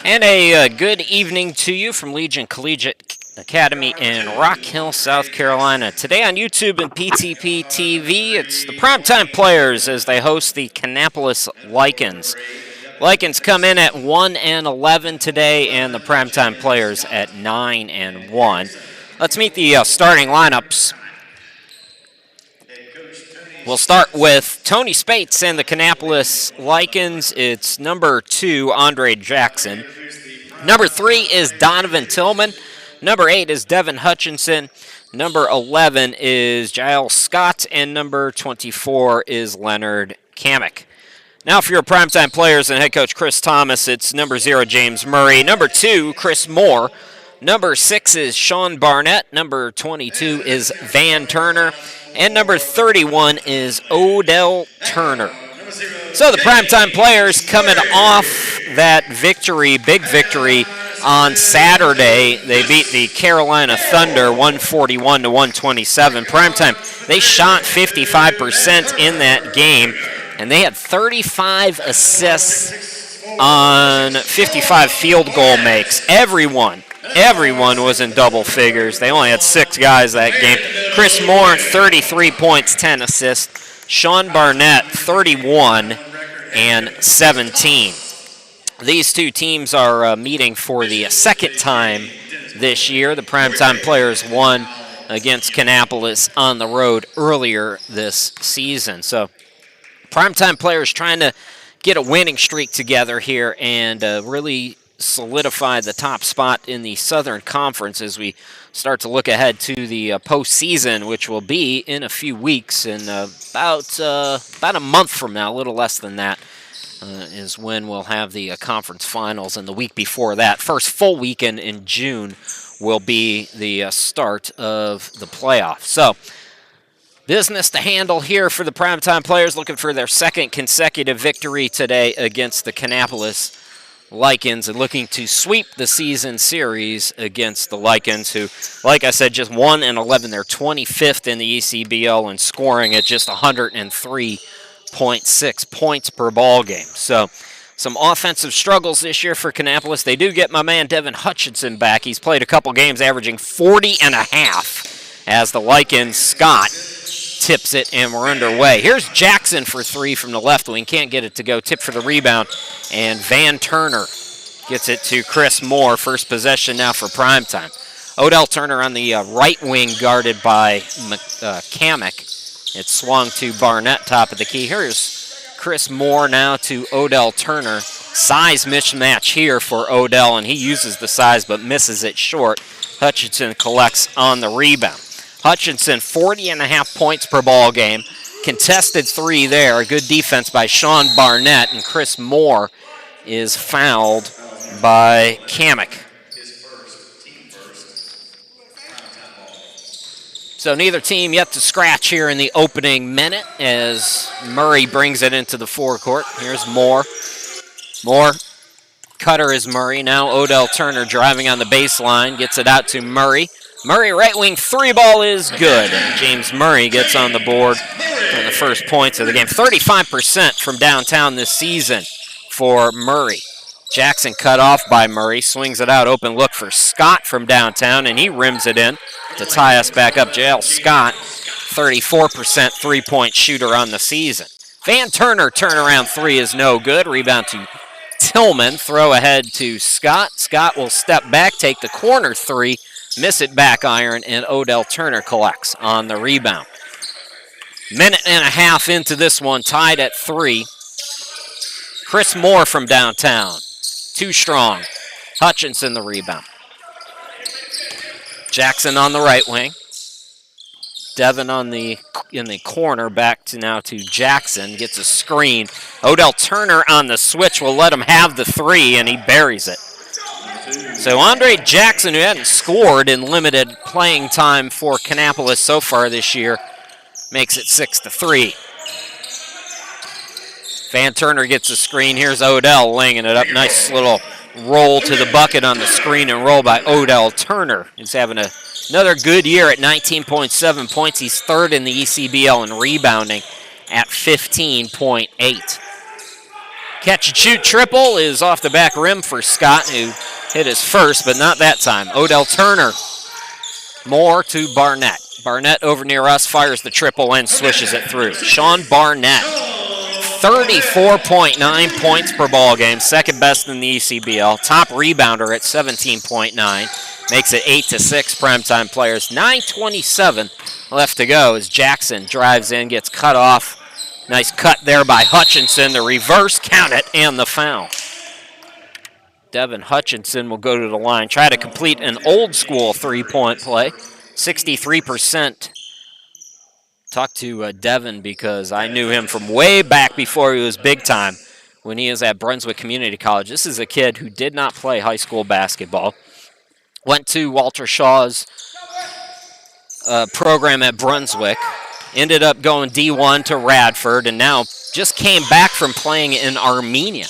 And a good evening to you from Legion Collegiate Academy in Rock Hill, South Carolina. Today on YouTube and PTP TV, it's the Primetime Players as they host the Kannapolis Lycans. Lycans come in at 1-11 today, and the Primetime Players at 9-1. Let's meet the starting lineups. We'll start with Tony Spates and the Kannapolis Lycans. It's number 2, Andre Jackson. Number 3 is Donovan Tillman. Number 8 is Devin Hutchinson. Number 11 is Giles Scott. And number 24 is Leonard Kamek. Now for your Primetime Players and head coach Chris Thomas, it's number 0, James Murray. Number 2, Chris Moore. Number 6 is Sean Barnett. Number 22 is Van Turner. And number 31 is Odell Turner. So the Primetime Players coming off that victory, big victory on Saturday. They beat the Carolina Thunder 141-127. Primetime, they shot 55% in that game, and they had 35 assists on 55 field goal makes. Everyone was in double figures. They only had 6 guys that game. Chris Moore, 33 points, 10 assists. Sean Barnett, 31 and 17. These two teams are meeting for the second time this year. The Primetime Players won against Kannapolis on the road earlier this season. So Primetime Players trying to get a winning streak together here and really solidify the top spot in the Southern Conference as we start to look ahead to the postseason, which will be in a few weeks. In about a month from now, a little less than that, is when we'll have the conference finals. And the week before that, first full weekend in June, will be the start of the playoffs. So business to handle here for the Primetime Players, looking for their second consecutive victory today against the Kannapolis Lycans and looking to sweep the season series against the Lycans, who, like I said, just 1-11. They're 25th in the ECBL and scoring at just 103.6 points per ball game. So some offensive struggles this year for Kannapolis. They do get my man Devin Hutchinson back. He's played a couple games averaging 40.5 as the Lycans Scott tips it, and we're underway. Here's Jackson for 3 from the left wing. Can't get it to go. Tip for the rebound, and Van Turner gets it to Chris Moore. First possession now for Primetime. Odell Turner on the right wing, guarded by Kamek. It swung to Barnett, top of the key. Here's Chris Moore now to Odell Turner. Size mismatch here for Odell, and he uses the size but misses it short. Hutchinson collects on the rebound. Hutchinson, 40.5 points per ball game. Contested 3 there. Good defense by Sean Barnett, and Chris Moore is fouled by Kamek. So neither team yet to scratch here in the opening minute as Murray brings it into the forecourt. Here's Moore. Moore, cutter is Murray. Now Odell Turner driving on the baseline, gets it out to Murray. Murray, right wing 3 ball is good. And James Murray gets on the board for the first points of the game. 35% from downtown this season for Murray. Jackson cut off by Murray, swings it out, open look for Scott from downtown, and he rims it in to tie us back up. Giles Scott, 34% three-point shooter on the season. Van Turner, turnaround 3 is no good. Rebound to Tillman, throw ahead to Scott. Scott will step back, take the corner 3. Miss it back iron, and Odell Turner collects on the rebound. Minute and a half into this one, tied at 3. Chris Moore from downtown, too strong. Hutchinson the rebound. Jackson on the right wing. Devin in the corner, back to now to Jackson, gets a screen. Odell Turner on the switch will let him have the 3, and he buries it. So Andre Jackson, who hadn't scored in limited playing time for Kannapolis so far this year, makes it 6-3. Van Turner gets a screen. Here's Odell laying it up. Nice little roll to the bucket on the screen and roll by Odell Turner. He's having another good year at 19.7 points. He's third in the ECBL in rebounding at 15.8. Catch and shoot triple is off the back rim for Scott, who hit his first, but not that time. Odell Turner, Moore to Barnett. Barnett over near us, fires the triple and swishes it through. Sean Barnett, 34.9 points per ball game, second best in the ECBL. Top rebounder at 17.9, makes it 8-6 primetime players. 9:27 left to go as Jackson drives in, gets cut off. Nice cut there by Hutchinson. The reverse, count it, and the foul. Devin Hutchinson will go to the line, try to complete an old school three-point play. 63%. Talked to Devin because I knew him from way back before he was big time when he was at Brunswick Community College. This is a kid who did not play high school basketball. Went to Walter Shaw's program at Brunswick. Ended up going D1 to Radford, and now just came back from playing in Armenia.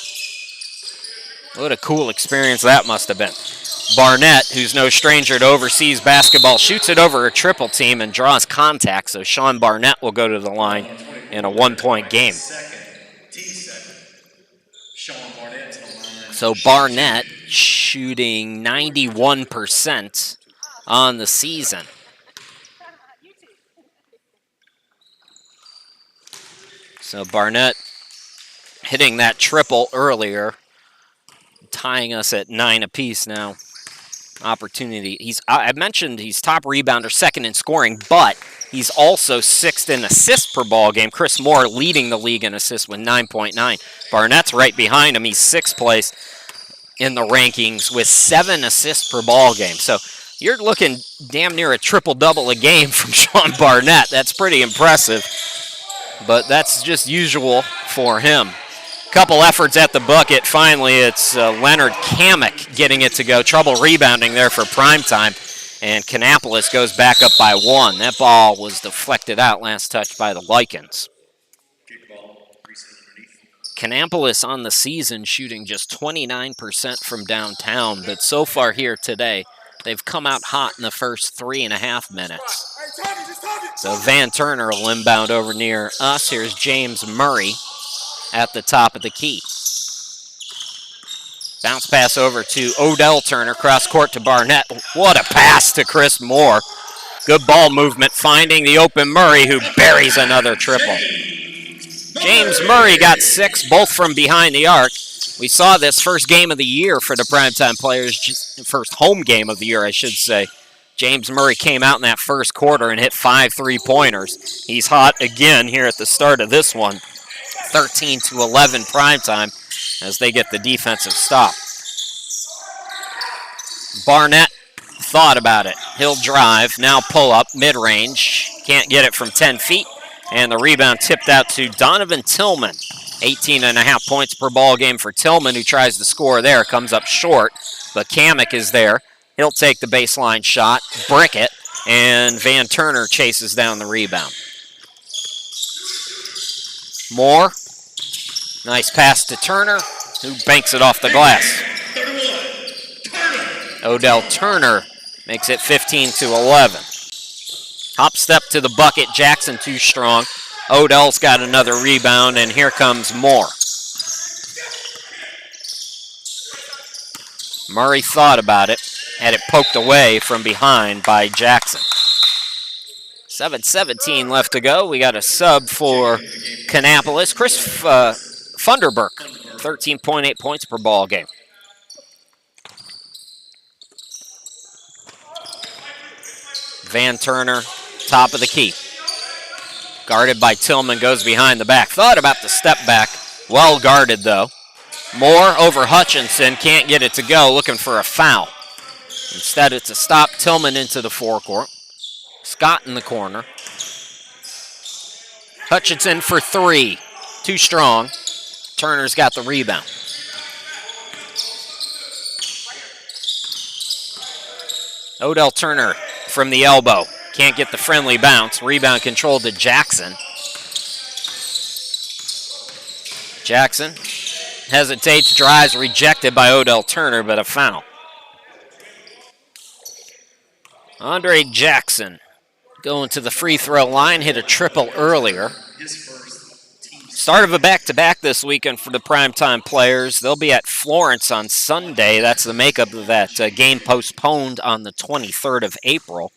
What a cool experience that must have been. Barnett, who's no stranger to overseas basketball, shoots it over a triple team and draws contact, so Sean Barnett will go to the line in a one-point game. So Barnett shooting 91% on the season. So Barnett hitting that triple earlier, tying us at 9 apiece now. Opportunity. I mentioned he's top rebounder, second in scoring, but he's also sixth in assists per ball game. Chris Moore leading the league in assists with 9.9. Barnett's right behind him. He's sixth place in the rankings with 7 assists per ball game. So you're looking damn near a triple-double a game from Sean Barnett. That's pretty impressive, but that's just usual for him. Couple efforts at the bucket. Finally, it's Leonard Kamek getting it to go. Trouble rebounding there for Primetime, and Kannapolis goes back up by 1. That ball was deflected out, last touch by the Lycans. Kannapolis on the season shooting just 29% from downtown, but so far here today, they've come out hot in the first 3.5 minutes. So Van Turner will inbound over near us. Here's James Murray at the top of the key. Bounce pass over to Odell Turner, cross court to Barnett. What a pass to Chris Moore. Good ball movement, finding the open Murray, who buries another triple. James Murray got 6, both from behind the arc. We saw this first game of the year for the Primetime players, first home game of the year, I should say. James Murray came out in that first quarter and hit 5 3-pointers. He's hot again here at the start of this one. 13-11 Primetime as they get the defensive stop. Barnett thought about it. He'll drive, now pull up, mid-range. Can't get it from 10 feet. And the rebound tipped out to Donovan Tillman. 18.5 points per ball game for Tillman, who tries to score there. Comes up short, but Kamek is there. He'll take the baseline shot, brick it, and Van Turner chases down the rebound. Moore, nice pass to Turner, who banks it off the glass. Odell Turner makes it 15-11. Hop step to the bucket, Jackson too strong. Odell's got another rebound, and here comes Moore. Murray thought about it, had it poked away from behind by Jackson. 7:17 left to go. We got a sub for Kannapolis. Chris Funderburk, 13.8 points per ball game. Van Turner, top of the key. Guarded by Tillman, goes behind the back. Thought about the step back. Well guarded, though. Moore over Hutchinson, can't get it to go, looking for a foul. Instead, it's a stop. Tillman into the forecourt. Scott in the corner. Hutchinson for 3. Too strong. Turner's got the rebound. Odell Turner from the elbow. Can't get the friendly bounce. Rebound controlled to Jackson. Jackson hesitates, drives, rejected by Odell Turner, but a foul. Andre Jackson going to the free throw line, hit a triple earlier. Start of a back-to-back this weekend for the primetime players. They'll be at Florence on Sunday. That's the makeup of that game postponed on the 23rd of April.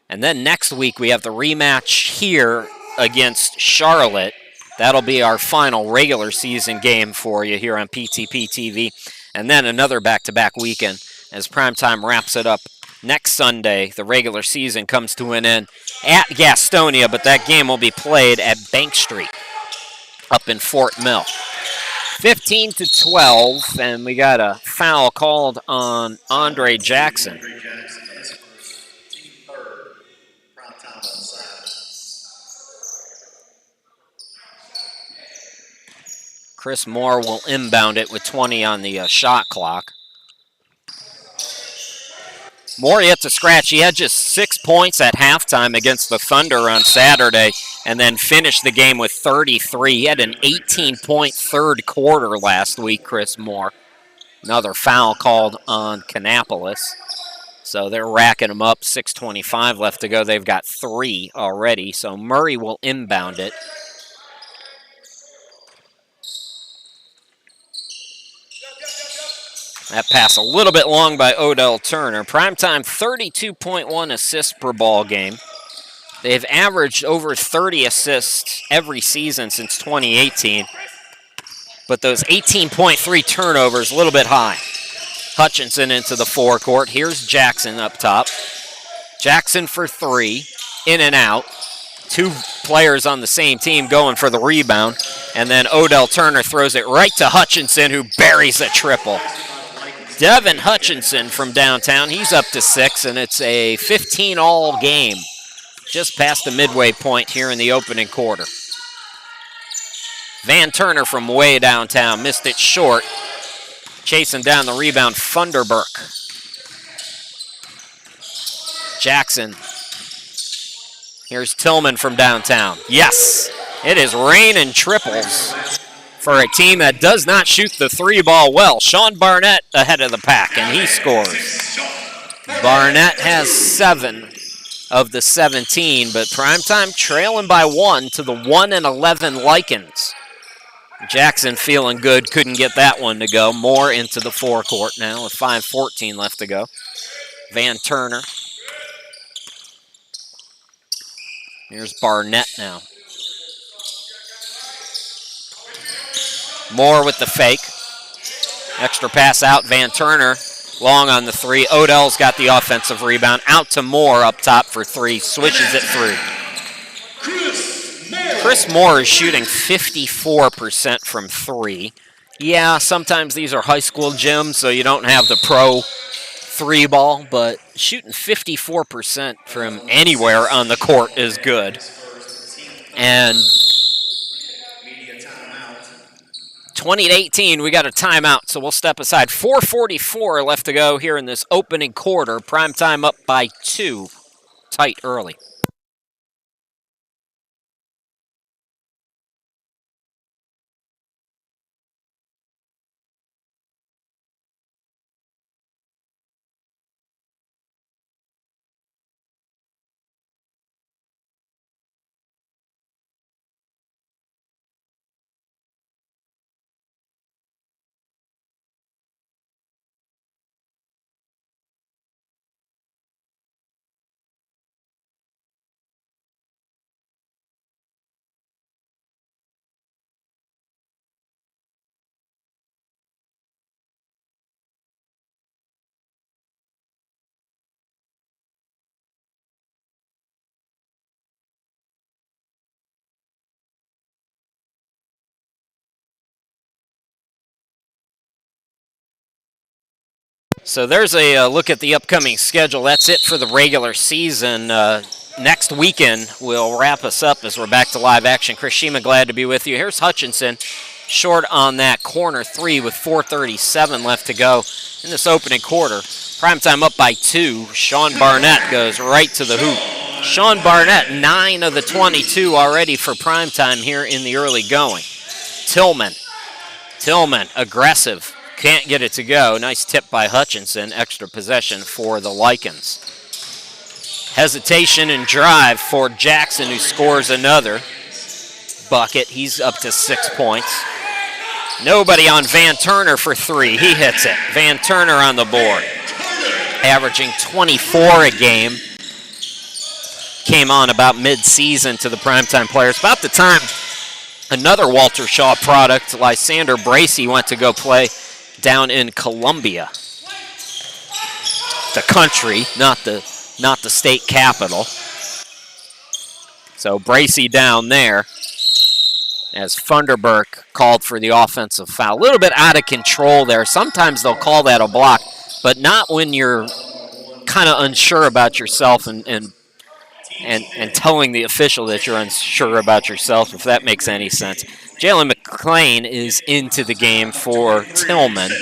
And then next week we have the rematch here against Charlotte. That'll be our final regular season game for you here on PTP TV. And then another back-to-back weekend as primetime wraps it up next Sunday. The regular season comes to an end at Gastonia, but that game will be played at Bank Street up in Fort Mill. 15-12, and we got a foul called on Andre Jackson. Chris Moore will inbound it with 20 on the shot clock. Moore yet to scratch. He had just 6 points at halftime against the Thunder on Saturday and then finished the game with 33. He had an 18-point third quarter last week, Chris Moore. Another foul called on Kannapolis. So they're racking them up. 6:25 left to go. They've got 3 already. So Murray will inbound it. That pass a little bit long by Odell Turner. Primetime 32.1 assists per ball game. They've averaged over 30 assists every season since 2018. But those 18.3 turnovers, a little bit high. Hutchinson into the forecourt. Here's Jackson up top. Jackson for 3, in and out. 2 players on the same team going for the rebound. And then Odell Turner throws it right to Hutchinson, who buries a triple. Devin Hutchinson from downtown, he's up to 6, and it's a 15-all game. Just past the midway point here in the opening quarter. Van Turner from way downtown, missed it short. Chasing down the rebound, Funderburk. Jackson. Here's Tillman from downtown. Yes, it is raining triples for a team that does not shoot the 3 ball well. Sean Barnett ahead of the pack, and he scores. Barnett has 7 of the 17, but primetime trailing by 1 to the 1-11 Lycans. Jackson feeling good, couldn't get that one to go. Moore into the forecourt now with 5:14 left to go. Van Turner. Here's Barnett now. Moore with the fake. Extra pass out, Van Turner. Long on the 3. Odell's got the offensive rebound. Out to Moore up top for 3. Swishes it through. Chris Moore is shooting 54% from 3. Yeah, sometimes these are high school gyms, so you don't have the pro 3 ball, but shooting 54% from anywhere on the court is good. And 20-18, we got a timeout, so we'll step aside. 4:44 left to go here in this opening quarter. Primetime up by 2. Tight early. So there's a look at the upcoming schedule. That's it for the regular season. Next weekend will wrap us up as we're back to live action. Chris Shima, glad to be with you. Here's Hutchinson, short on that corner 3 with 4:37 left to go in this opening quarter. Primetime up by 2. Sean Barnett goes right to the hoop. Sean Barnett, 9 of the 22 already for primetime here in the early going. Tillman, aggressive. Can't get it to go. Nice tip by Hutchinson. Extra possession for the Lycans. Hesitation and drive for Jackson, who scores another. bucket. He's up to 6 points. Nobody on Van Turner for 3. He hits it. Van Turner on the board. Averaging 24 a game. Came on about mid-season to the Primetime players. About the time another Walter Shaw product, Lysander Bracey, went to go play down in Columbia. The country, not the state capital. So Bracey down there as Funderburk called for the offensive foul. A little bit out of control there. Sometimes they'll call that a block, but not when you're kind of unsure about yourself and telling the official that you're unsure about yourself, if that makes any sense. Jalen McLean is into the game for Tillman.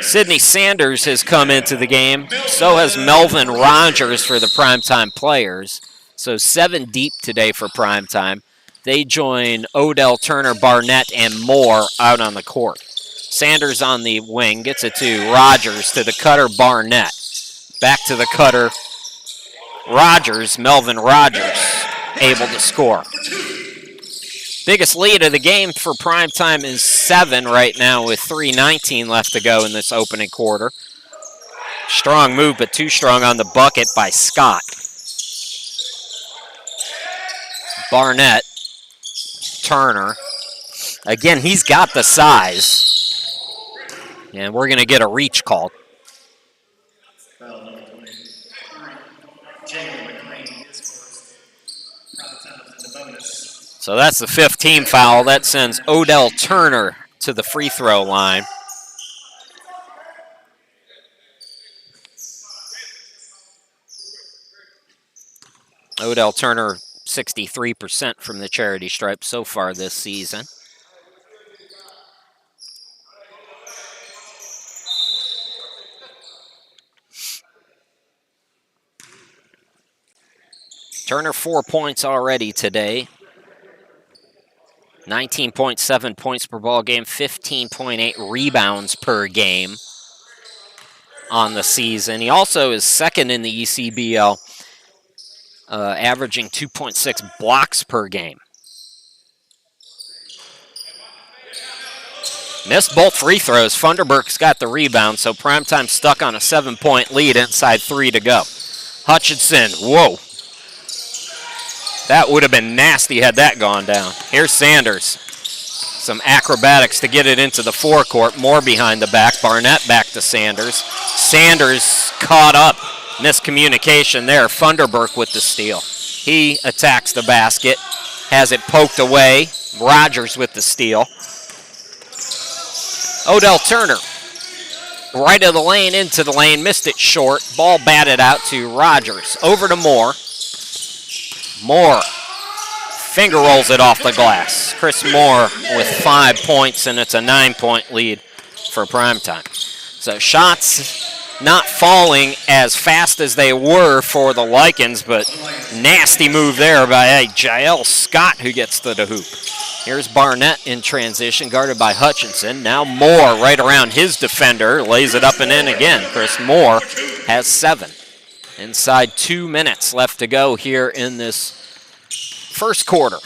Sidney Sanders has come into the game. So has Melvin Rogers for the Primetime players. So 7 deep today for Primetime. They join Odell, Turner, Barnett, and Moore out on the court. Sanders on the wing, gets it to Rogers, to the cutter, Barnett. Back to the cutter, Rogers, Melvin Rogers, able to score. Biggest lead of the game for Primetime is 7 right now with 3:19 left to go in this opening quarter. Strong move, but too strong on the bucket by Scott. Barnett, Turner. Again, he's got the size. And we're going to get a reach called. So that's the 5th team foul. That sends Odell Turner to the free throw line. Odell Turner, 63% from the charity stripe so far this season. Turner 4 points already today. 19.7 points per ball game, 15.8 rebounds per game on the season. He also is second in the ECBL, averaging 2.6 blocks per game. Missed both free throws. Funderburk's got the rebound, so Primetime stuck on a 7-point lead, inside 3 to go. Hutchinson, whoa. That would have been nasty had that gone down. Here's Sanders. Some acrobatics to get it into the forecourt. More behind the back. Barnett back to Sanders. Sanders caught up. Miscommunication there. Funderburk with the steal. He attacks the basket. Has it poked away. Rogers with the steal. Odell Turner. Right of the lane, into the lane. Missed it short. Ball batted out to Rogers. Over to Moore. Moore finger rolls it off the glass. Chris Moore with 5 points, and it's a 9-point lead for Primetime. So shots not falling as fast as they were for the Lycans, but nasty move there by Jael Scott, who gets to the hoop. Here's Barnett in transition, guarded by Hutchinson. Now Moore right around his defender, lays it up and in again. Chris Moore has 7. Inside 2 minutes left to go here in this first quarter.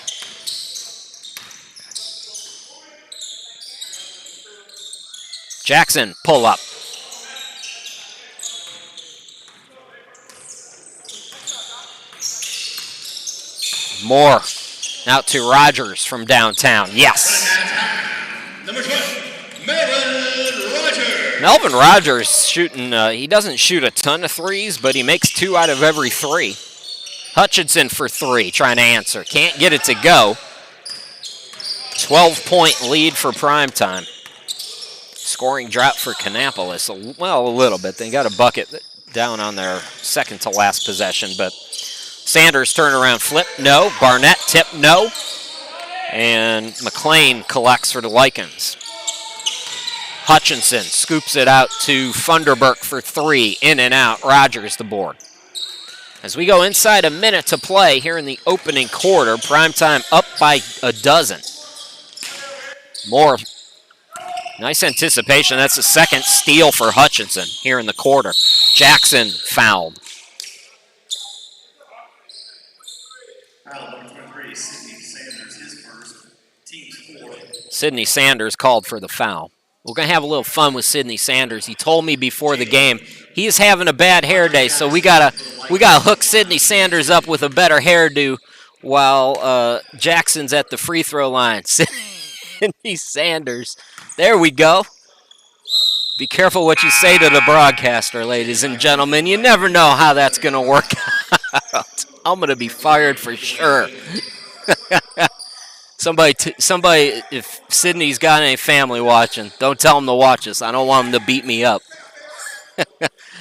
Jackson, pull up. Moore out to Rogers from downtown. Yes. Number 12, Melvin Rogers. Melvin Rogers shooting, he doesn't shoot a ton of threes, but he makes 2 out of every 3. Hutchinson for 3, trying to answer. Can't get it to go. 12-point lead for Primetime. Scoring drought for Kannapolis. Well, a little bit. They got a bucket down on their second to last possession, but Sanders turnaround flip, no. Barnett tip, no. And McLean collects for the Lycans. Hutchinson scoops it out to Funderburk for 3. In and out. Rogers the board. As we go inside a minute to play here in the opening quarter, Primetime up by a dozen. More. Nice anticipation. That's the second steal for Hutchinson here in the quarter. Jackson fouled. Foul number 23, Sidney Sanders. Sidney Sanders called for the foul. We're going to have a little fun with Sidney Sanders. He told me before the game he is having a bad hair day, so we gotta hook Sidney Sanders up with a better hairdo while Jackson's at the free throw line. Sidney Sanders. There we go. Be careful what you say to the broadcaster, ladies and gentlemen. You never know how that's going to work out. I'm going to be fired for sure. Somebody, if Sydney's got any family watching, don't tell them to watch us. I don't want them to beat me up.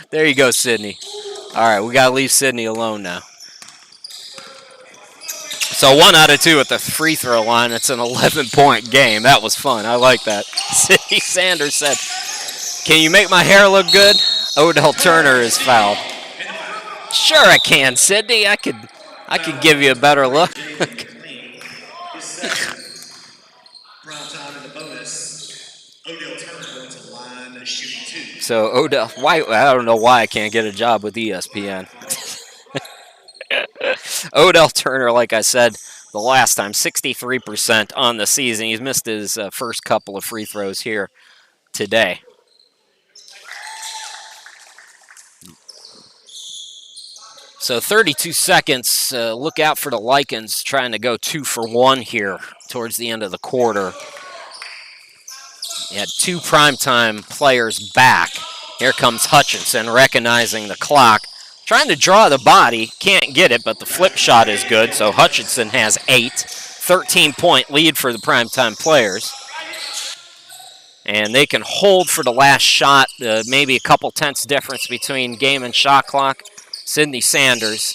There you go, Sydney. All right, we got to leave Sydney alone now. So 1 out of 2 at the free throw line. It's an 11-point game. That was fun. I like that. Sidney Sanders said, "Can you make my hair look good?" Odell Turner is fouled. Sure I can, Sydney. I could give you a better look. So Odell, I don't know why I can't get a job with ESPN. Odell Turner, like I said the last time, 63% on the season. He's missed his first couple of free throws here today. So 32 seconds. Look out for the Lycans trying to go 2 for 1 here towards the end of the quarter. You had 2 primetime players back. Here comes Hutchinson recognizing the clock. Trying to draw the body. Can't get it, but the flip shot is good. So Hutchinson has 8. 13-point lead for the primetime players. And they can hold for the last shot. Maybe a couple tenths difference between game and shot clock. Sidney Sanders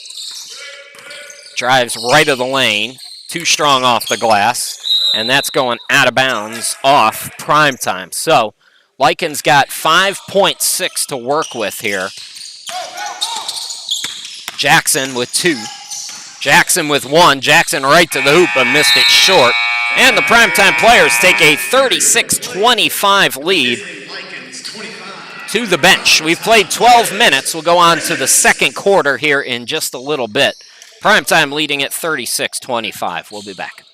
drives right of the lane, too strong off the glass, and that's going out of bounds off primetime. So Lycans got 5.6 to work with here. Jackson with 2. Jackson with 1. Jackson right to the hoop, but missed it short. And the primetime players take a 36-25 lead to the bench. We've played 12 minutes. We'll go on to the second quarter here in just a little bit. Primetime leading at 36-25. We'll be back.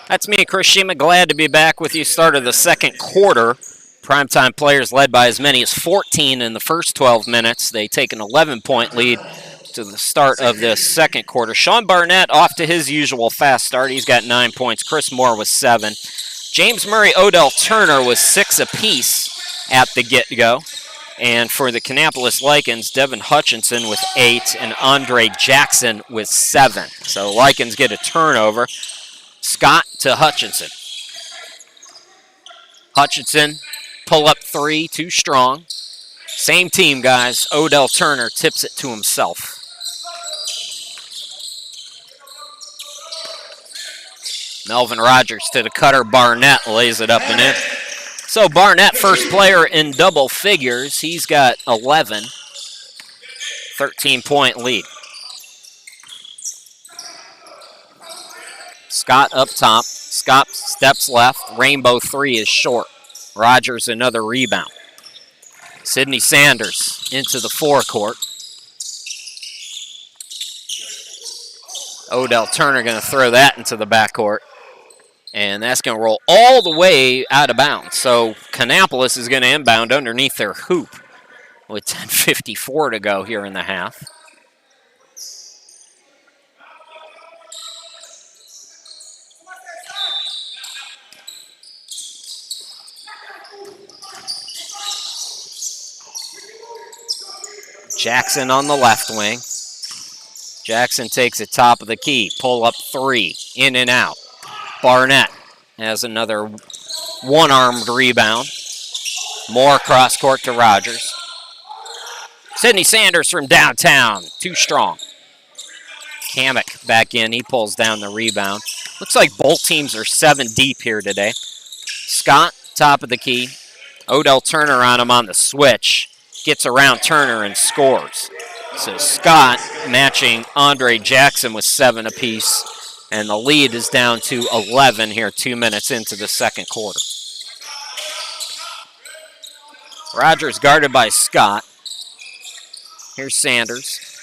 That's me, Chris Shima. Glad to be back with you. Start of the second quarter. Primetime players led by as many as 14 in the first 12 minutes. They take an 11-point lead to the start of this second quarter. Sean Barnett off to his usual fast start. He's got 9 points. Chris Moore with 7. James Murray, Odell Turner with 6 apiece at the get-go. And for the Kannapolis Lycans, Devin Hutchinson with 8 and Andre Jackson with 7. So Lycans get a turnover. Scott to Hutchinson. Hutchinson, pull-up 3, too strong. Same team, guys. Odell Turner tips it to himself. Melvin Rogers to the cutter. Barnett lays it up and in. So Barnett, first player in double figures. He's got 11. 13-point lead. Scott up top. Scott steps left. Rainbow 3 is short. Rogers another rebound. Sidney Sanders into the forecourt. Odell Turner going to throw that into the backcourt. And that's going to roll all the way out of bounds. So Kannapolis is going to inbound underneath their hoop with 10:54 to go here in the half. Jackson on the left wing. Jackson takes it top of the key. Pull up three. In and out. Barnett has another one-armed rebound. More cross court to Rogers. Sidney Sanders from downtown. Too strong. Hammock back in. He pulls down the rebound. Looks like both teams are 7 deep here today. Scott, top of the key. Odell Turner on him on the switch. Gets around Turner and scores. So Scott matching Andre Jackson with 7 apiece. And the lead is down to 11 here, 2 minutes into the second quarter. Rogers guarded by Scott. Here's Sanders.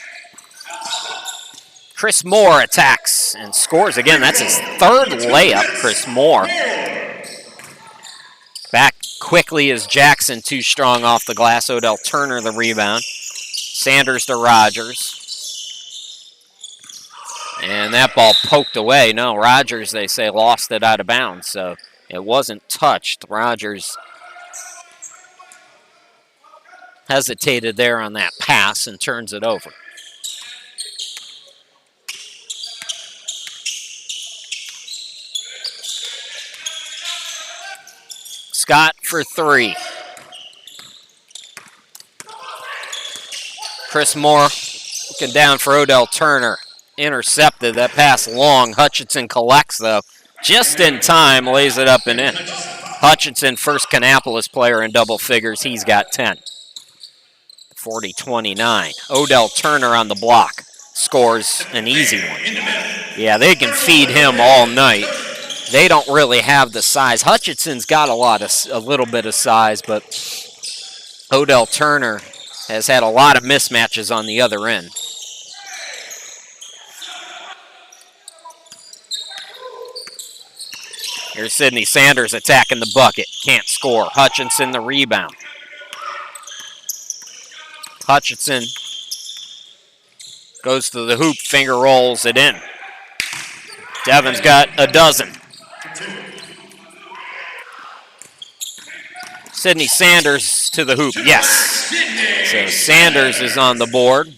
Chris Moore attacks and scores again. That's his 3rd layup, Chris Moore. Back quickly is Jackson, too strong off the glass. Odell Turner the rebound. Sanders to Rogers. And that ball poked away. No, Rogers, they say, lost it out of bounds, so it wasn't touched. Rogers hesitated there on that pass and turns it over. Scott for 3. Chris Moore looking down for Odell Turner. Intercepted. That pass long. Hutchinson collects, though. Just in time, lays it up and in. Hutchinson, first Kannapolis player in double figures. He's got 10. 40-29. Odell Turner on the block. Scores an easy one. Yeah, they can feed him all night. They don't really have the size. Hutchinson's got a little bit of size, but Odell Turner has had a lot of mismatches on the other end. Here's Sidney Sanders attacking the bucket. Can't score. Hutchinson the rebound. Hutchinson goes to the hoop, finger rolls it in. Devin's got a dozen. Sidney Sanders to the hoop, yes. So Sanders is on the board.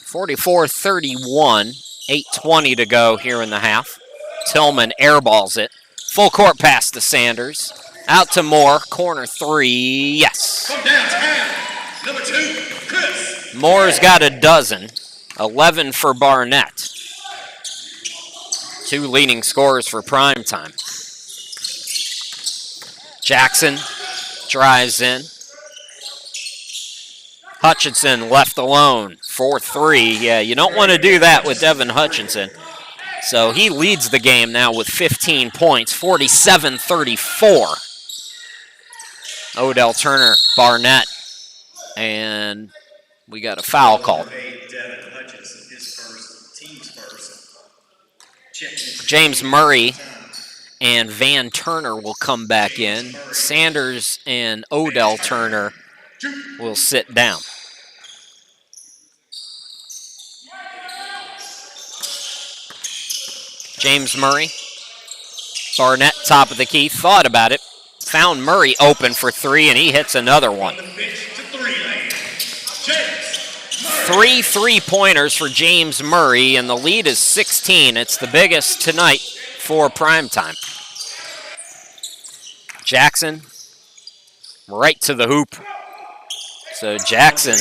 44-31, 8:20 to go here in the half. Tillman airballs it. Full court pass to Sanders. Out to Moore, corner 3, yes. From downtown, number 2, Chris. Moore's got a dozen, 11 for Barnett. 2 leading scorers for PrimeTime. Jackson drives in. Hutchinson left alone, 4-3. Yeah, you don't want to do that with Devin Hutchinson. So he leads the game now with 15 points, 47-34. Odell Turner, Barnett, and we got a foul called. James Murray and Van Turner will come back in. Sanders and Odell Turner will sit down. James Murray, Barnett, top of the key, thought about it, found Murray open for 3, and he hits another one. 3 3-pointers for James Murray, and the lead is 16. It's the biggest tonight for PrimeTime. Jackson, right to the hoop. So Jackson,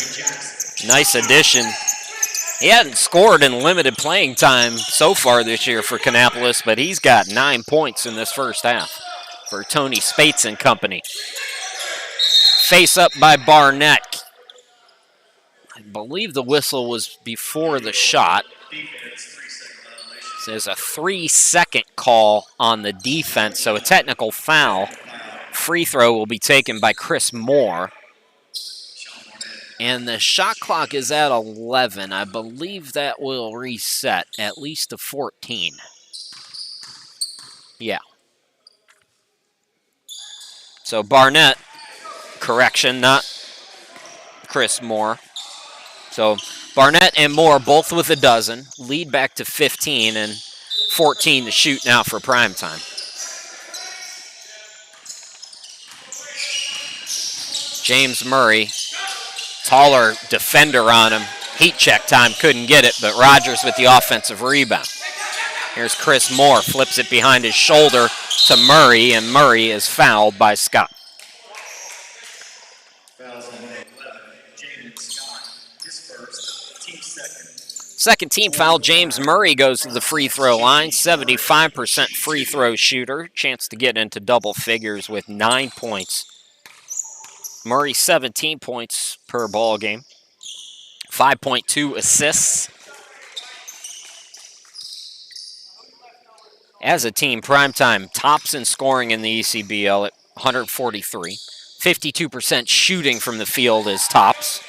nice addition. He hadn't scored in limited playing time so far this year for Kannapolis, but he's got 9 points in this first half for Tony Spates and company. Face up by Barnett. I believe the whistle was before the shot. So there's a 3-second call on the defense, so a technical foul. Free throw will be taken by Chris Moore. And the shot clock is at 11. I believe that will reset at least to 14. Yeah. So Barnett, correction, not Chris Moore. So Barnett and Moore both with a dozen, lead back to 15 and 14 to shoot now for PrimeTime. James Murray, taller defender on him. Heat check time, couldn't get it, but Rogers with the offensive rebound. Here's Chris Moore, flips it behind his shoulder to Murray, and Murray is fouled by Scott. Second team foul, James Murray goes to the free throw line, 75% free throw shooter. Chance to get into double figures with 9 points. Murray 17 points per ball game, 5.2 assists. As a team, PrimeTime tops in scoring in the ECBL at 143. 52% shooting from the field is tops.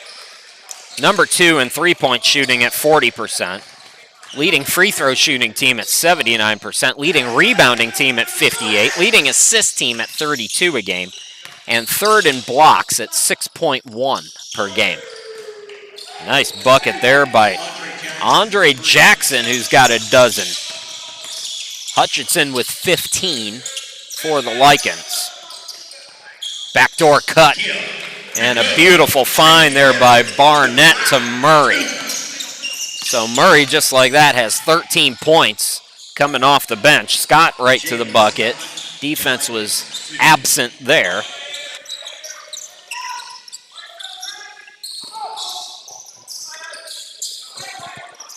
Number 2 in three-point shooting at 40%. Leading free throw shooting team at 79%. Leading rebounding team at 58%. Leading assist team at 32 a game. And third in blocks at 6.1 per game. Nice bucket there by Andre Jackson, who's got a dozen. Hutchinson with 15 for the Lycans. Backdoor cut. And a beautiful find there by Barnett to Murray. So Murray, just like that, has 13 points coming off the bench. Scott right to the bucket. Defense was absent there.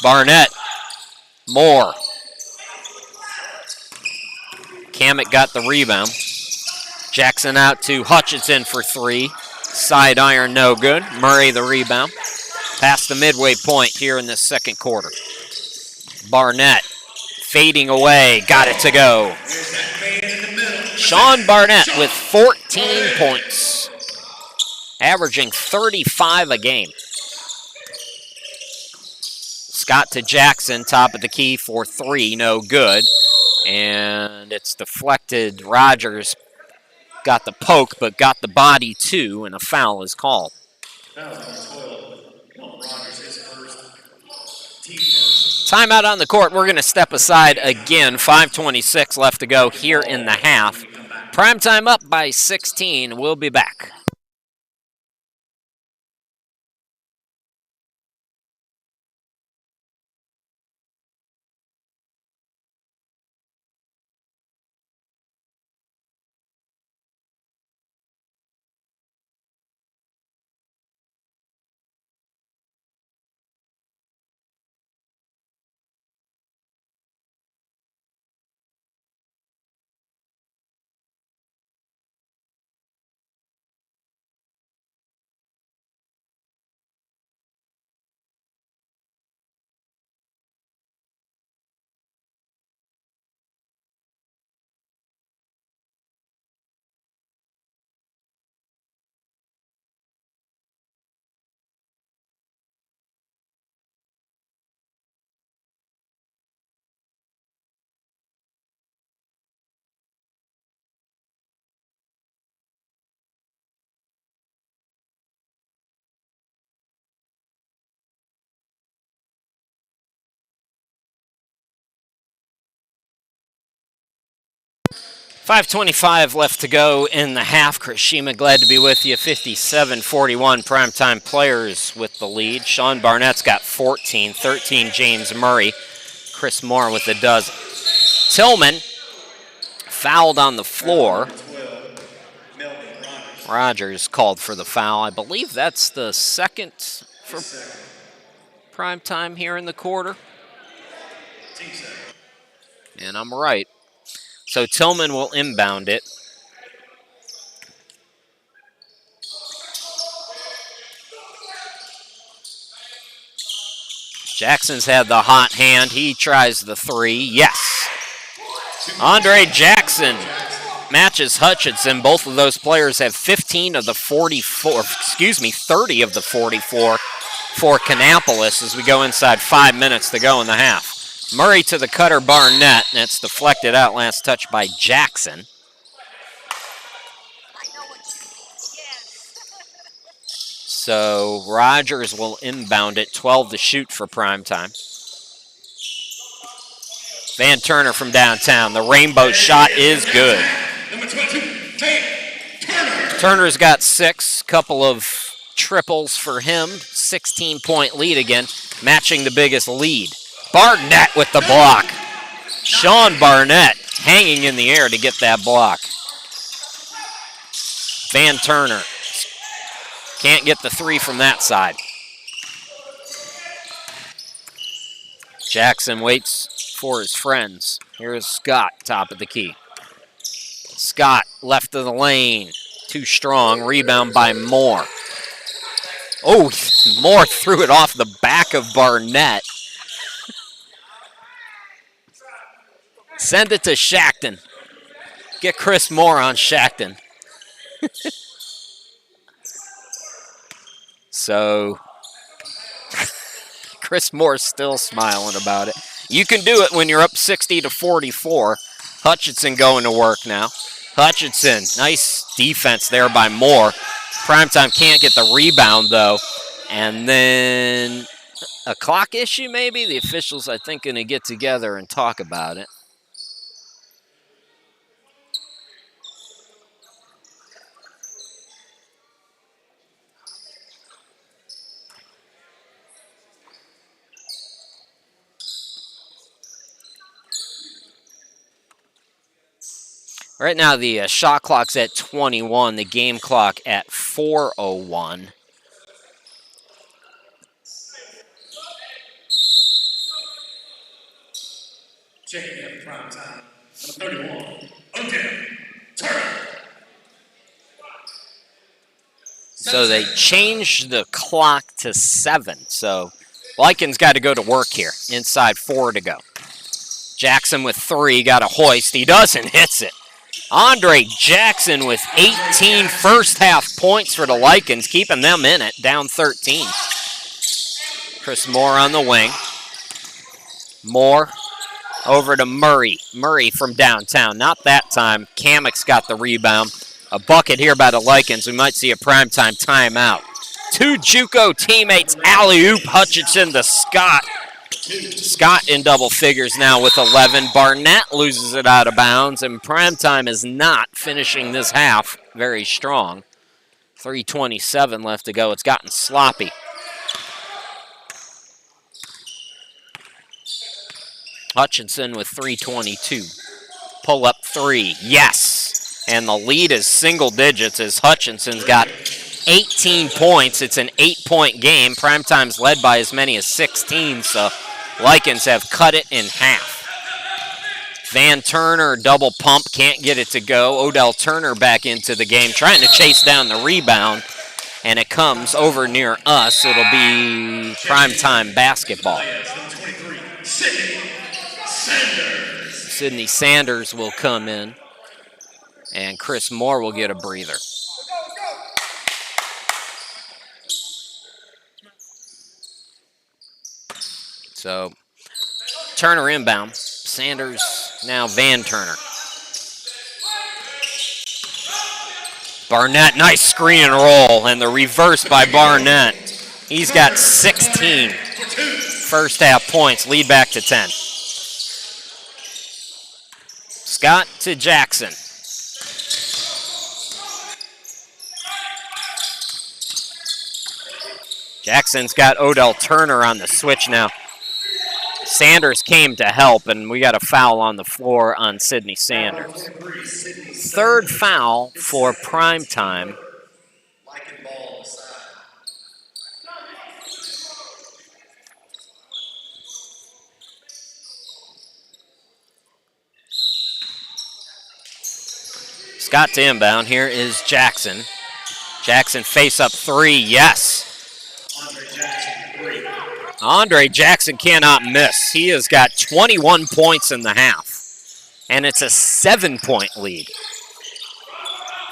Barnett, Moore. Kamek got the rebound. Jackson out to Hutchinson for 3. Side iron, no good. Murray the rebound. Past the midway point here in the second quarter. Barnett fading away, got it to go. Sean Barnett with 14 points, averaging 35 a game. Scott to Jackson, top of the key for 3, no good. And it's deflected. Rogers got the poke, but got the body too, and a foul is called. Timeout on the court. We're going to step aside again. 5:26 left to go here in the half. PrimeTime up by 16. We'll be back. .525 left to go in the half. Chris Shima, glad to be with you. 57-41 PrimeTime players with the lead. Sean Barnett's got 14, 13 James Murray. Chris Moore with a dozen. Tillman fouled on the floor. Rogers called for the foul. I believe that's the second for PrimeTime here in the quarter. And I'm right. So Tillman will inbound it. Jackson's had the hot hand. He tries the 3. Yes. Andre Jackson matches Hutchinson. Both of those players have 15 of the 44, 30 of the 44 for Kannapolis as we go inside 5 minutes to go in the half. Murray to the cutter, Barnett, and it's deflected out, last touch by Jackson. So Rogers will inbound it, 12 to shoot for Primetime. Van Turner from downtown. The rainbow shot is good. Number 22, Van Turner. Turner's got 6, couple of triples for him. 16-point lead again, matching the biggest lead. Barnett with the block. Sean Barnett hanging in the air to get that block. Van Turner can't get the 3 from that side. Jackson waits for his friends. Here's Scott, top of the key. Scott, left of the lane. Too strong. Rebound by Moore. Oh, Moore threw it off the back of Barnett. Send it to Shackton. Get Chris Moore on Shackton. So, Chris Moore's still smiling about it. You can do it when you're up 60 to 44. Hutchinson going to work now. Hutchinson, nice defense there by Moore. Primetime can't get the rebound, though. And then a clock issue, maybe? The officials, I think, going to get together and talk about it. Right now, the shot clock's at 21, the game clock at 4:01. Checking in prime time. Number 31, Odell Turner. So they changed the clock to 7. So Lycans got to go to work here. Inside 4 to go. Jackson with 3, got a hoist. He doesn't, hits it. Andre Jackson with 18 first half points for the Lycans, keeping them in it, down 13. Chris Moore on the wing. Moore over to Murray. Murray from downtown. Not that time. Kamek's got the rebound. A bucket here by the Lycans. We might see a primetime timeout. 2 JUCO teammates alley-oop Hutchinson to Scott. Scott in double figures now with 11. Barnett loses it out of bounds, and Primetime is not finishing this half very strong. 3:27 left to go. It's gotten sloppy. Hutchinson with 3:22. Pull up 3. Yes. And the lead is single digits as Hutchinson's got 18 points. It's an 8-point game. Primetime's led by as many as 16, so Lycans have cut it in half. Van Turner, double pump, can't get it to go. Odell Turner back into the game, trying to chase down the rebound, and it comes over near us. It'll be primetime basketball. Sydney Sanders will come in, and Chris Moore will get a breather. So, Turner inbound. Sanders, now Van Turner. Barnett, nice screen and roll, and the reverse by Barnett. He's got 16 first half points, lead back to 10. Scott to Jackson. Jackson's got Odell Turner on the switch now. Sanders came to help, and we got a foul on the floor on Sydney Sanders. Third foul for Primetime. Scott to inbound. Here is Jackson. Jackson face up 3, yes. Andre Jackson cannot miss. He has got 21 points in the half, and it's a 7-point lead.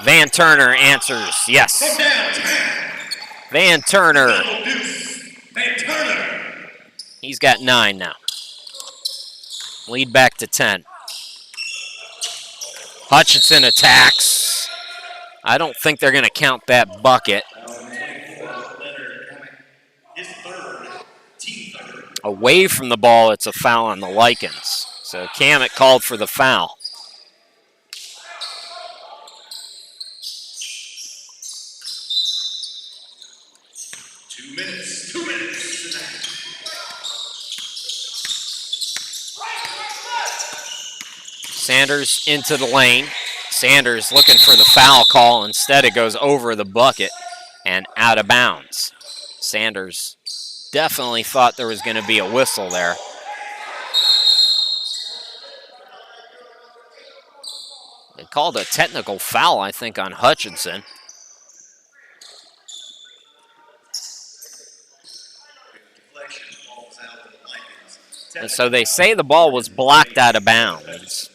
Van Turner answers yes. From downtown, Van Turner, double deuce. Van Turner. he's got 9 now. Lead back to 10. Hutchinson attacks. I don't think they're going to count that bucket. His third, team third. Away from the ball, it's a foul on the Lycans. So Kamek called for the foul. Two minutes tonight. Sanders into the lane. Sanders looking for the foul call. Instead, it goes over the bucket and out of bounds. Sanders definitely thought there was going to be a whistle there. They called a technical foul, I think, on Hutchinson. Deflection falls out of the Lycans. And so they say the ball was blocked out of bounds.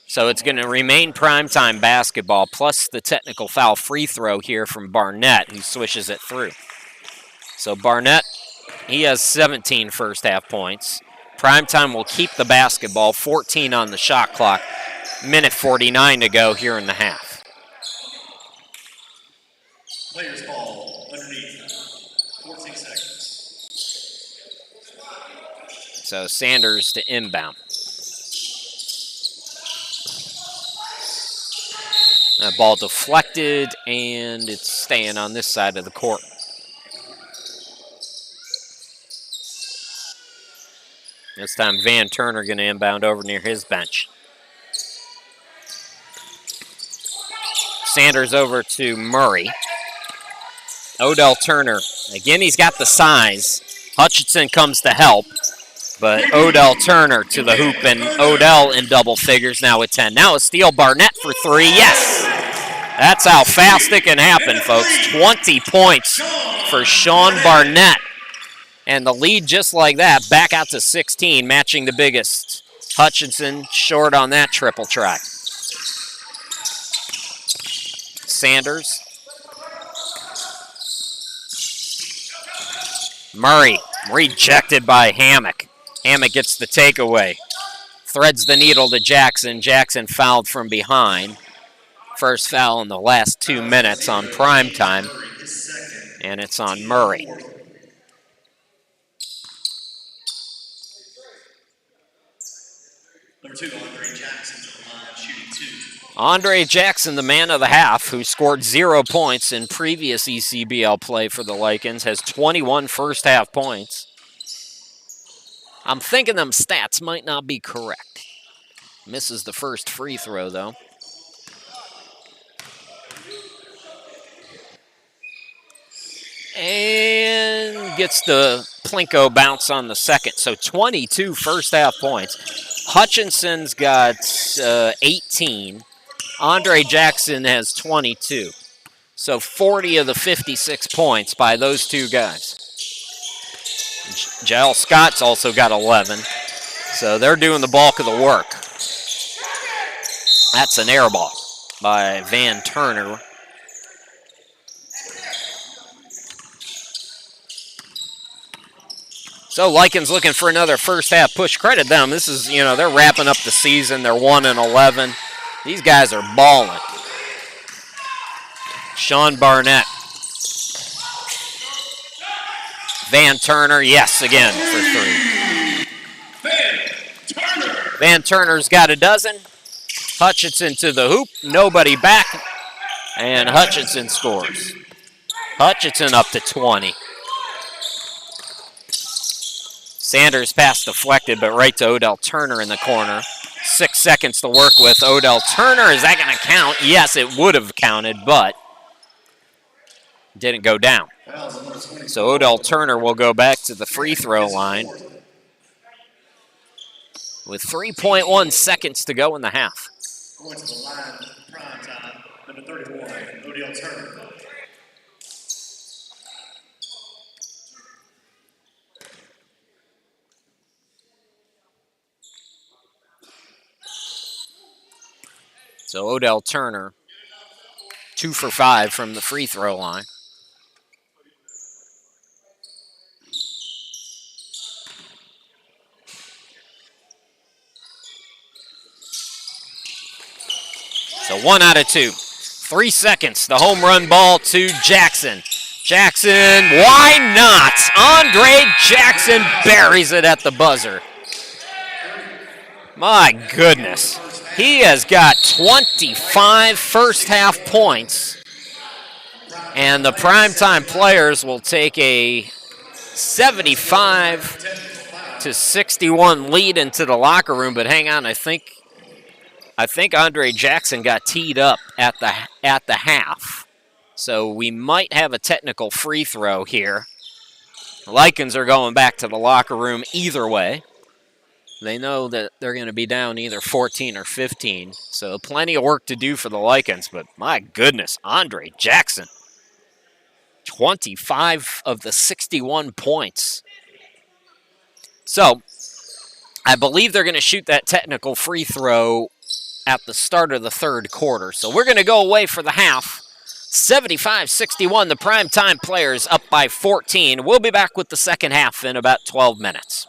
So it's going to remain primetime basketball plus the technical foul free throw here from Barnett, who swishes it through. So Barnett, he has 17 first half points. Primetime will keep the basketball, 14 on the shot clock. Minute 49 to go here in the half. Players ball underneath. 14 seconds. So Sanders to inbound. That ball deflected, and it's staying on this side of the court. This time Van Turner going to inbound over near his bench. Sanders over to Murray. Odell Turner. Again, he's got the size. Hutchinson comes to help. But Odell Turner to the hoop, and Odell in double figures now with 10. Now a steal, Barnett for 3. Yes! That's how fast it can happen, folks. 20 points for Sean Barnett. And the lead just like that, back out to 16, matching the biggest. Hutchinson short on that triple try. Sanders. Murray, rejected by Hammock. Hammock gets the takeaway. Threads the needle to Jackson. Jackson fouled from behind. First foul in the last 2 minutes on primetime. And it's on Murray. Number 2, Andre Jackson to the line, shooting 2. Andre Jackson, the man of the half, who scored 0 points in previous ECBL play for the Lycans, has 21 first half points. I'm thinking them stats might not be correct. Misses the first free throw, though. And gets the Plinko bounce on the second. So 22 first half points. Hutchinson's got 18. Andre Jackson has 22. So 40 of the 56 points by those two guys. Jael Scott's also got 11. So they're doing the bulk of the work. That's an air ball by Van Turner. So Lycans looking for another first half push. Credit them. This is, they're wrapping up the season. They're 1-11. These guys are balling. Sean Barnett. Van Turner, yes, again for 3. Van Turner's got a dozen. Hutchinson to the hoop. Nobody back. And Hutchinson scores. Hutchinson up to 20. Sanders pass deflected, but right to Odell Turner in the corner. 6 seconds to work with. Odell Turner, is that going to count? Yes, it would have counted, but didn't go down. So Odell Turner will go back to the free throw line with 3.1 seconds to go in the half. Going to the line, prime time, number 31, Odell Turner. So Odell Turner 2 for 5 from the free throw line. So 1 out of 2. 3 seconds. The home run ball to Jackson. Jackson, why not? Andre Jackson buries it at the buzzer. My goodness. He has got 25 first half points. And the primetime players will take a 75-61 lead into the locker room. But hang on, I think Andre Jackson got teed up at the half. So we might have a technical free throw here. The Lycans are going back to the locker room either way. They know that they're going to be down either 14 or 15. So plenty of work to do for the Lycans. But my goodness, Andre Jackson. 25 of the 61 points. So I believe they're going to shoot that technical free throw at the start of the third quarter. So we're going to go away for the half. 75-61, the primetime players up by 14. We'll be back with the second half in about 12 minutes.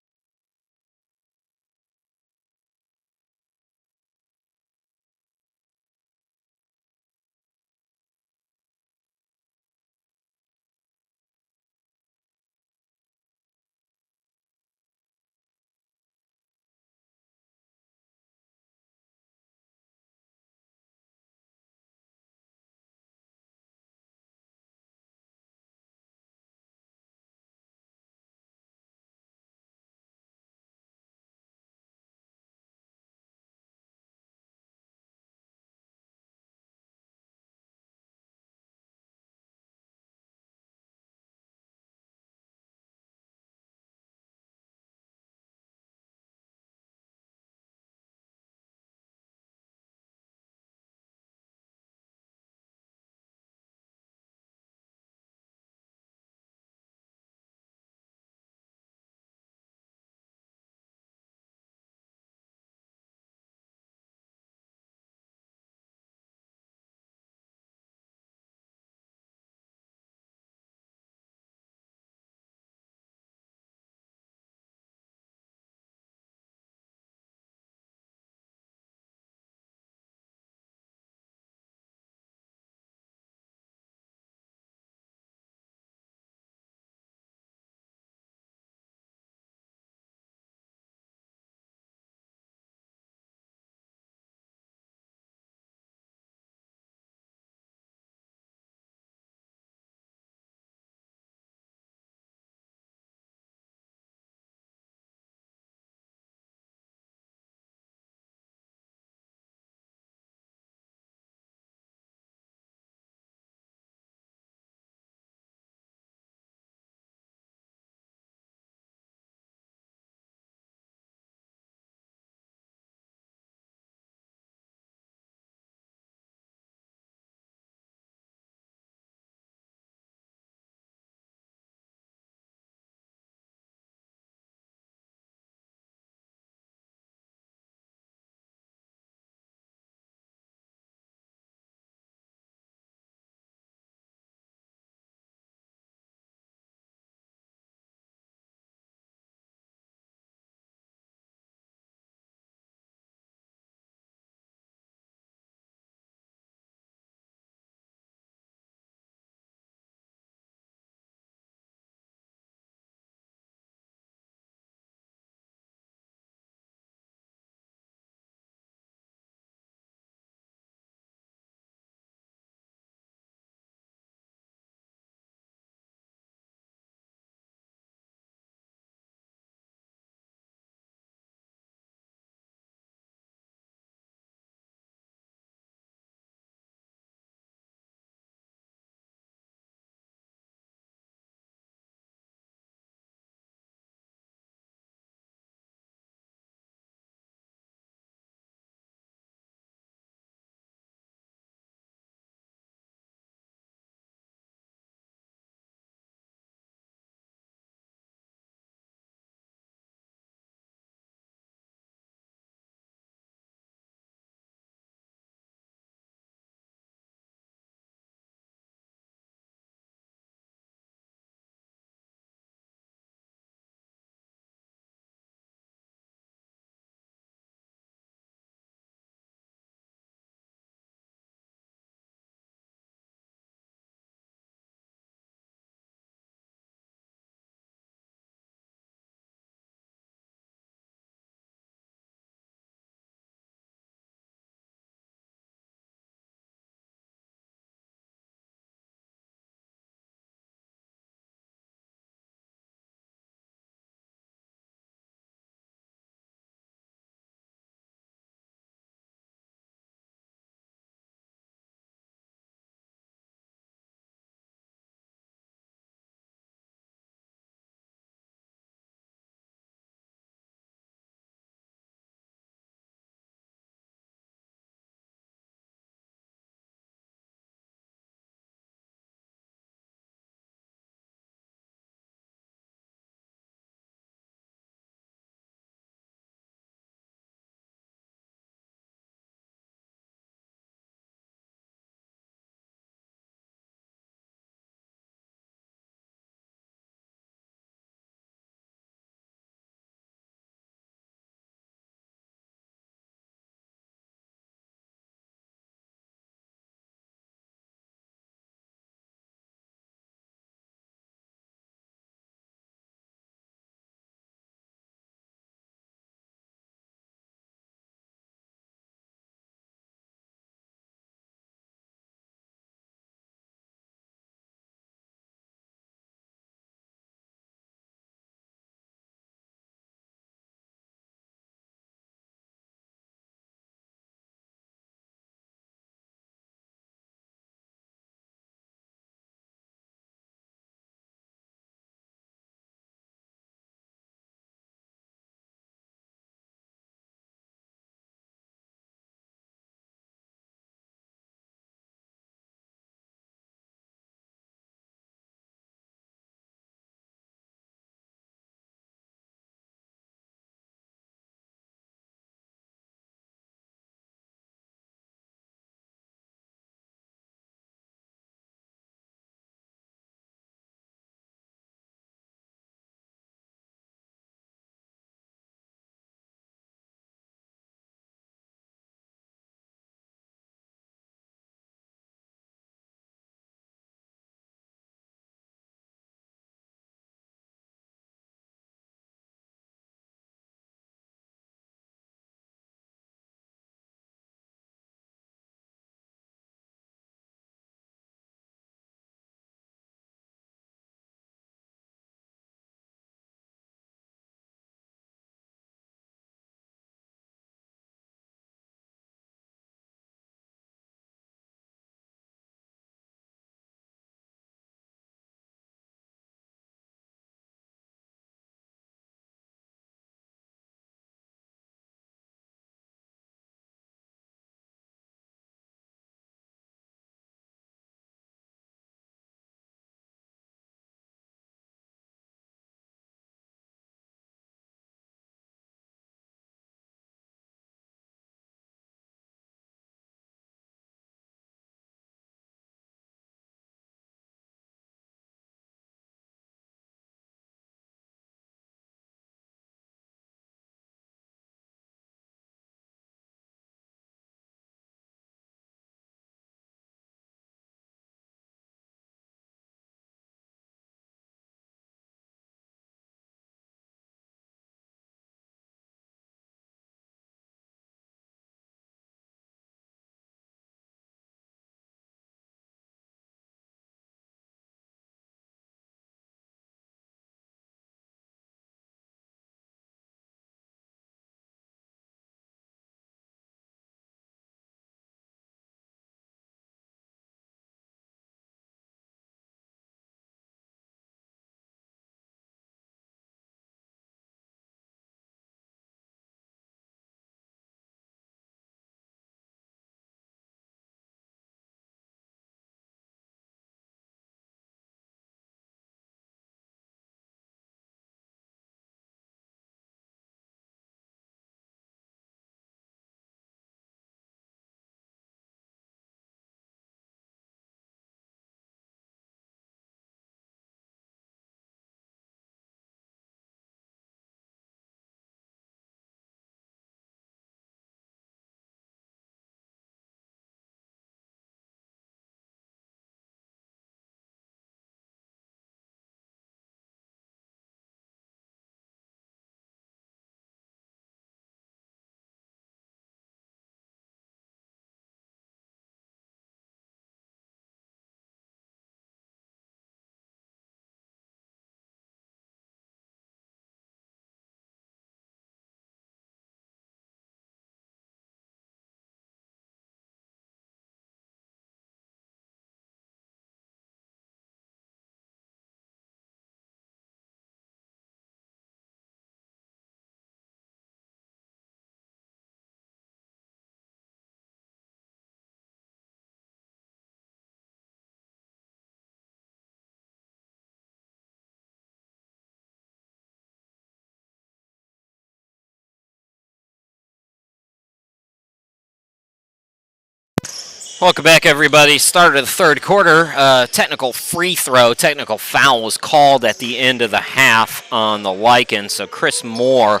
Welcome back, everybody. Start of the third quarter. Technical foul was called at the end of the half on the Lycans. So Chris Moore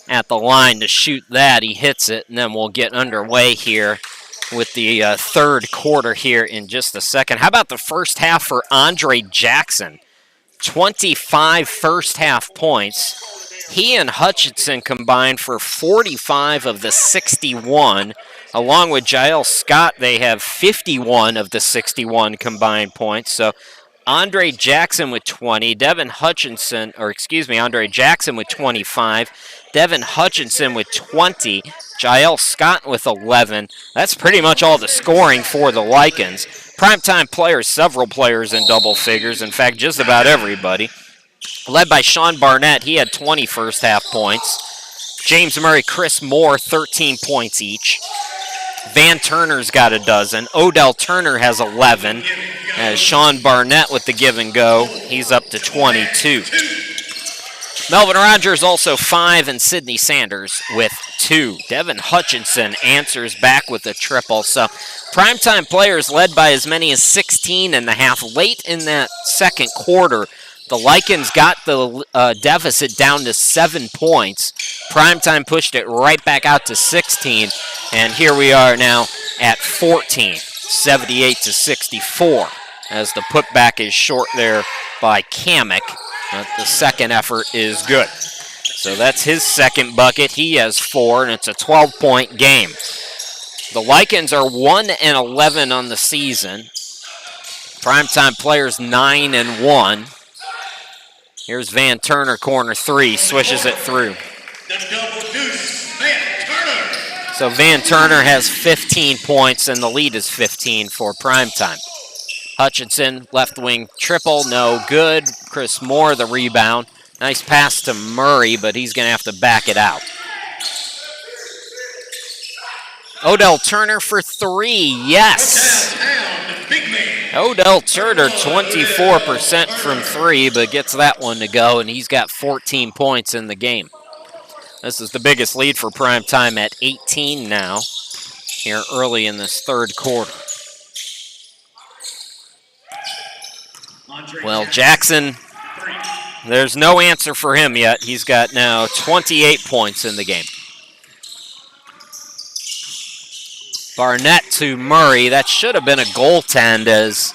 at the line to shoot that. He hits it, and then we'll get underway here with the third quarter here in just a second. How about the first half for Andre Jackson? 25 first half points. He and Hutchinson combined for 45 of the 61. Along with Jael Scott, they have 51 of the 61 combined points. So Andre Jackson with 20, Andre Jackson with 25, Devin Hutchinson with 20, Jael Scott with 11. That's pretty much all the scoring for the Lycans. Primetime players, several players in double figures. In fact, just about everybody. Led by Sean Barnett, he had 20 first half points. James Murray, Chris Moore, 13 points each. Van Turner's got a dozen. Odell Turner has 11. As Sean Barnett with the give and go, he's up to 22. Melvin Rogers also 5, and Sidney Sanders with 2. Devin Hutchinson answers back with a triple. So primetime players led by as many as 16 and a half. Late in that second quarter, the Lycans got the deficit down to 7 points. Primetime pushed it right back out to 16, and here we are now at 14, 78-64, as the putback is short there by Kamek. But the second effort is good. So that's his second bucket. He has 4, and it's a 12-point game. The Lycans are 1-11 on the season. Primetime players 9-1. Here's Van Turner, corner 3, swishes it through. So Van Turner has 15 points, and the lead is 15 for primetime. Hutchinson, left wing triple, no good. Chris Moore, the rebound. Nice pass to Murray, but he's going to have to back it out. Odell Turner for 3, yes. Odell Turner, 24% from 3, but gets that one to go, and he's got 14 points in the game. This is the biggest lead for primetime at 18 now, here early in this third quarter. Well, Jackson, there's no answer for him yet. He's got now 28 points in the game. Barnett to Murray. That should have been a goaltend, as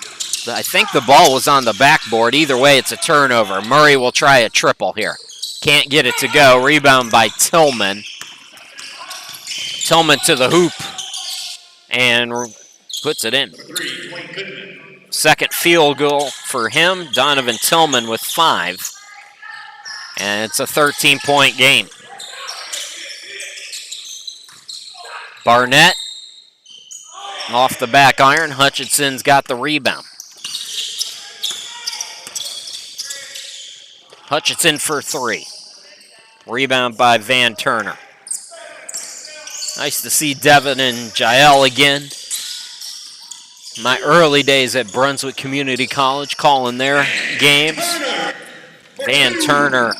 I think the ball was on the backboard. Either way, it's a turnover. Murray will try a triple here. Can't get it to go. Rebound by Tillman. Tillman to the hoop and puts it in. Second field goal for him. Donovan Tillman with 5. And it's a 13-point game. Barnett off the back iron. Hutchinson's got the rebound. Hutchinson for 3. Rebound by Van Turner. Nice to see Devin and Jael again. My early days at Brunswick Community College calling their games. Van Turner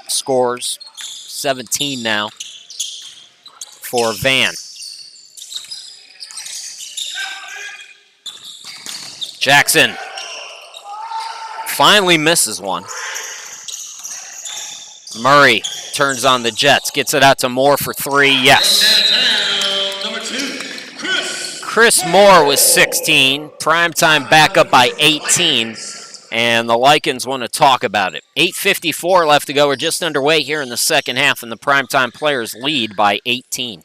scores 17 now for Van. Jackson finally misses one. Murray turns on the Jets, gets it out to Moore for 3, yes. Chris Moore with 16, primetime back up by 18, and the Lycans want to talk about it. 8:54 left to go. We're just underway here in the second half, and the primetime players lead by 18.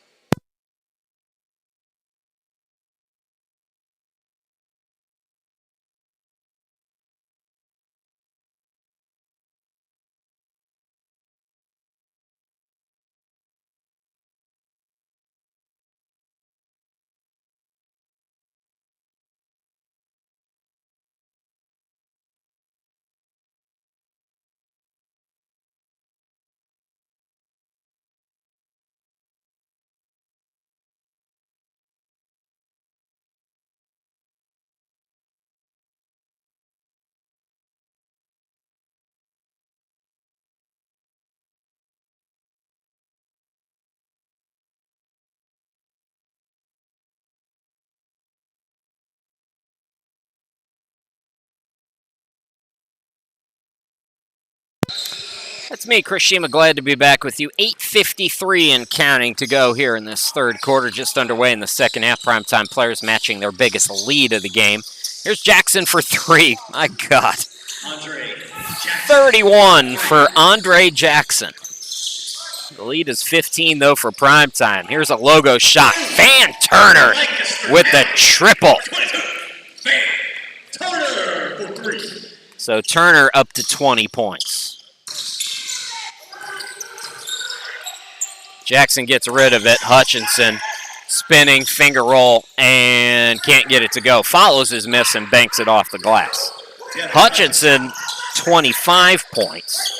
That's me, Chris Shima. Glad to be back with you. 8:53 and counting to go here in this third quarter, just underway in the second half. Primetime players matching their biggest lead of the game. Here's Jackson for three. My God. 31 for Andre Jackson. The lead is 15, though, for Primetime. Here's a logo shot. Van Turner with the triple. So Turner up to 20 points. Jackson gets rid of it. Hutchinson spinning, finger roll, and can't get it to go. Follows his miss and banks it off the glass. Hutchinson, 25 points.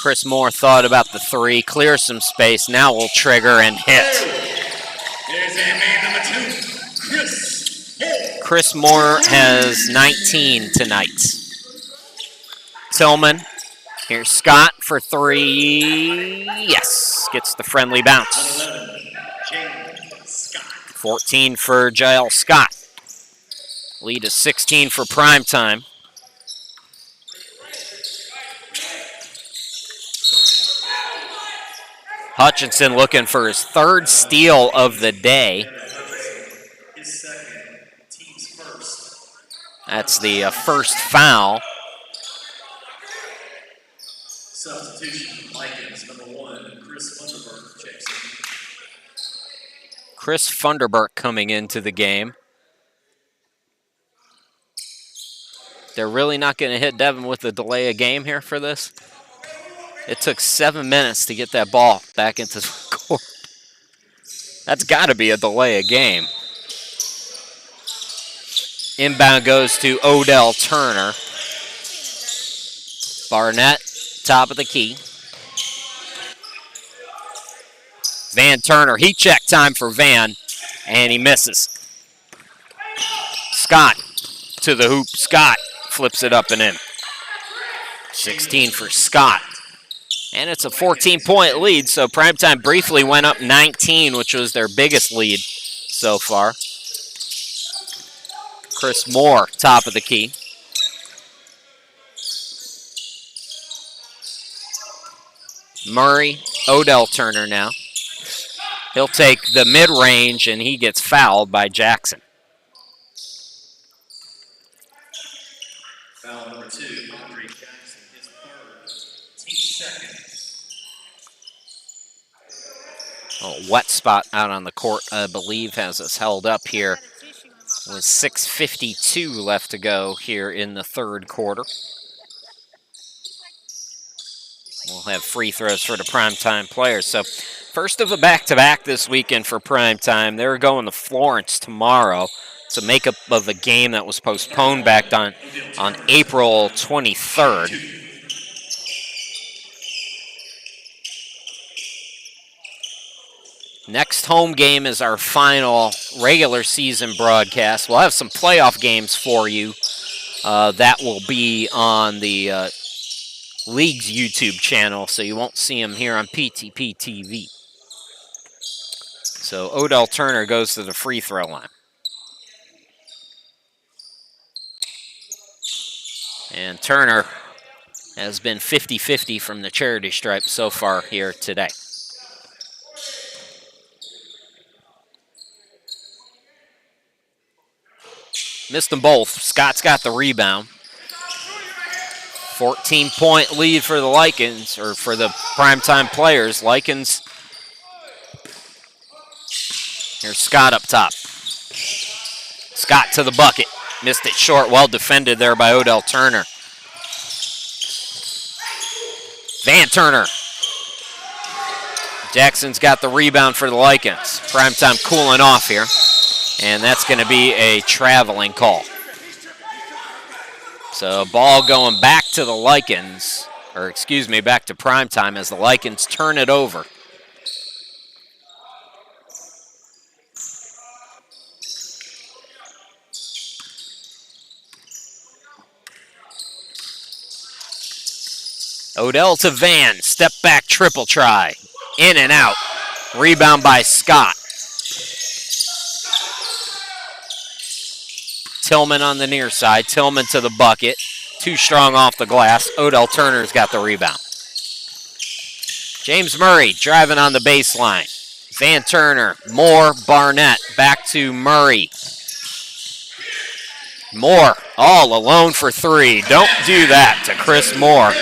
Chris Moore thought about the three, clears some space, now will trigger and hit. Chris Moore has 19 tonight. Tillman, here's Scott for three. Yes, gets the friendly bounce. 14 for Jael Scott. Lead is 16 for Primetime. Hutchinson looking for his third steal of the day. That's the first foul. Substitution, Lycans, number 1, Chris Funderburk checks in. Chris Funderburk coming into the game. They're really not going to hit Devin with a delay of game here for this. It took 7 minutes to get that ball back into the court. That's got to be a delay of game. Inbound goes to Odell Turner. Barnett, top of the key. Van Turner, heat check time for Van, and he misses. Scott to the hoop. Scott flips it up and in. 16 for Scott. And it's a 14-point lead, so Primetime briefly went up 19, which was their biggest lead so far. Chris Moore, top of the key. Murray, Odell Turner now. He'll take the mid-range, and he gets fouled by Jackson. Foul number 2, Andre Jackson, his third, team second. A wet spot out on the court, I believe, has us held up here with 6:52 left to go here in the third quarter. We'll have free throws for the Primetime players. So first of a back-to-back this weekend for Primetime. They're going to Florence tomorrow. It's a makeup of a game that was postponed back on April 23rd. Next home game is our final regular season broadcast. We'll have some playoff games for you. That will be on the League's YouTube channel, so you won't see them here on PTP TV. So Odell Turner goes to the free throw line. And Turner has been 50-50 from the charity stripe so far here today. Missed them both. Scott's got the rebound. 14-point lead for the Lycans, or for the Primetime players. Lycans. Here's Scott up top. Scott to the bucket. Missed it short. Well defended there by Odell Turner. Van Turner. Jackson's got the rebound for the Lycans. Primetime cooling off here. And that's going to be a traveling call. So ball going back to the Lycans, or excuse me, back to Primetime as the Lycans turn it over. Odell to Van, step back triple try. In and out. Rebound by Scott. Tillman on the near side. Tillman to the bucket. Too strong off the glass. Odell Turner's got the rebound. James Murray driving on the baseline. Van Turner, Moore, Barnett. Back to Murray. Moore all alone for three. Don't do that to Chris Moore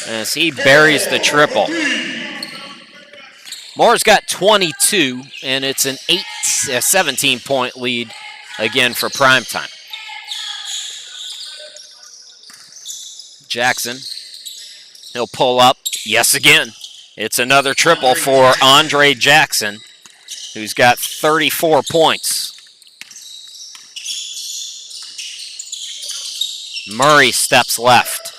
as he buries the triple. Moore's got 22, and it's a 17-point lead again for PrimeTime. Jackson, he'll pull up. Yes, again. It's another triple for Andre Jackson, who's got 34 points. Murray steps left.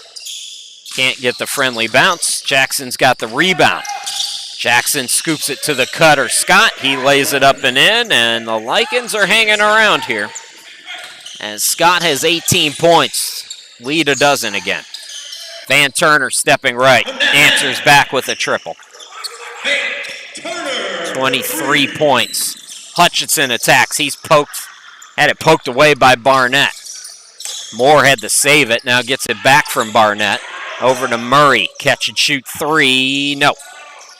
Can't get the friendly bounce. Jackson's got the rebound. Jackson scoops it to the cutter. Scott, he lays it up and in, and the Lycans are hanging around here. And Scott has 18 points. Lead a dozen again. Van Turner stepping right. Answers back with a triple. 23 points. Hutchinson attacks. Had it poked away by Barnett. Moore had to save it. Now gets it back from Barnett. Over to Murray. Catch and shoot three. No.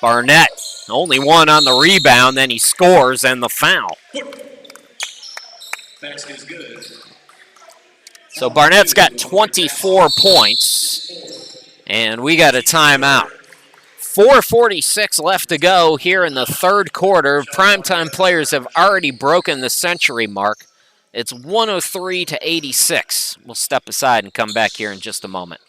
Barnett, only one on the rebound. Then he scores and the foul. So Barnett's got 24 points. And we got a timeout. 4:46 left to go here in the third quarter. PrimeTime players have already broken the century mark. It's 103-86. We'll step aside and come back here in just a moment.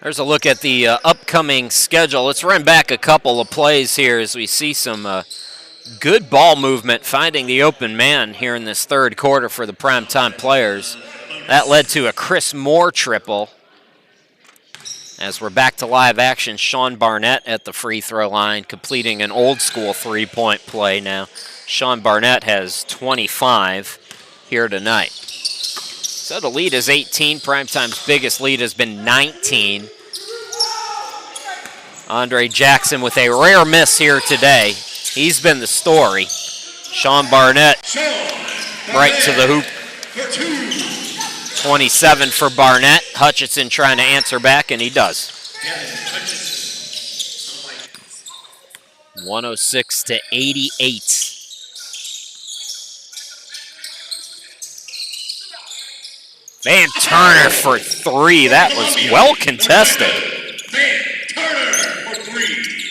There's a look at the upcoming schedule. Let's run back a couple of plays here as we see some good ball movement finding the open man here in this third quarter for the PrimeTime players. That led to a Chris Moore triple. As we're back to live action, Sean Barnett at the free throw line, completing an old school three-point play now. Sean Barnett has 25 here tonight. So the lead is 18. PrimeTime's biggest lead has been 19. Andre Jackson with a rare miss here today. He's been the story. Sean Barnett right to the hoop. 27 for Barnett. Hutchinson trying to answer back, and he does. 106-88. Van Turner for three. That was well contested.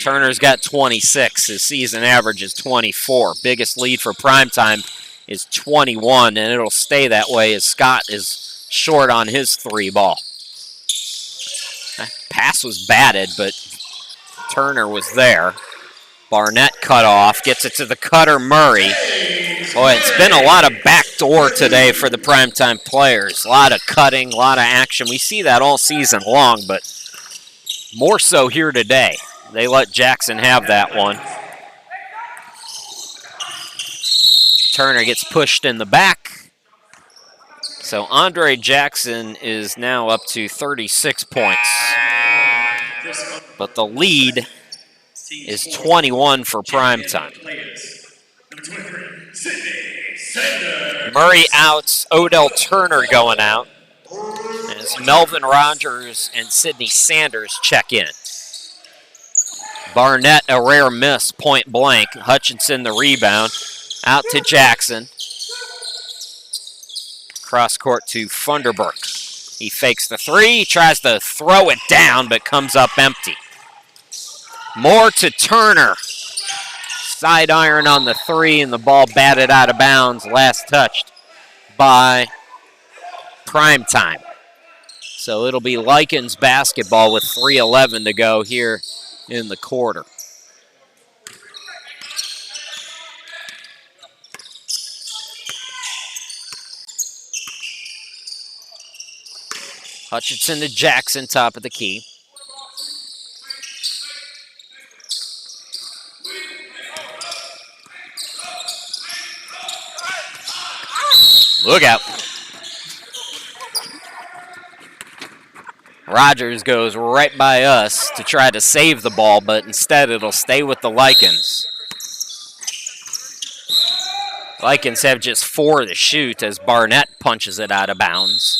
Turner's got 26. His season average is 24. Biggest lead for PrimeTime is 21, and it'll stay that way as Scott is short on his three ball. That pass was batted, but Turner was there. Barnett cut off, gets it to the cutter Murray. Boy, it's been a lot of backdoor today for the PrimeTime players. A lot of cutting, a lot of action. We see that all season long, but more so here today. They let Jackson have that one. Turner gets pushed in the back. So Andre Jackson is now up to 36 points. But the lead is 21 for PrimeTime. Murray out, Odell Turner going out, as Melvin Rogers and Sidney Sanders check in. Barnett, a rare miss, point blank. Hutchinson, the rebound, out to Jackson. Cross court to Funderburk. He fakes the three, tries to throw it down, but comes up empty. Moore to Turner. Side iron on the 3, and the ball batted out of bounds. Last touched by PrimeTime. So it'll be Lycans basketball with 3:11 to go here in the quarter. Hutchinson to Jackson, top of the key. Look out. Rogers goes right by us to try to save the ball, but instead it'll stay with the Lycans. Lycans have just 4 to shoot as Barnett punches it out of bounds.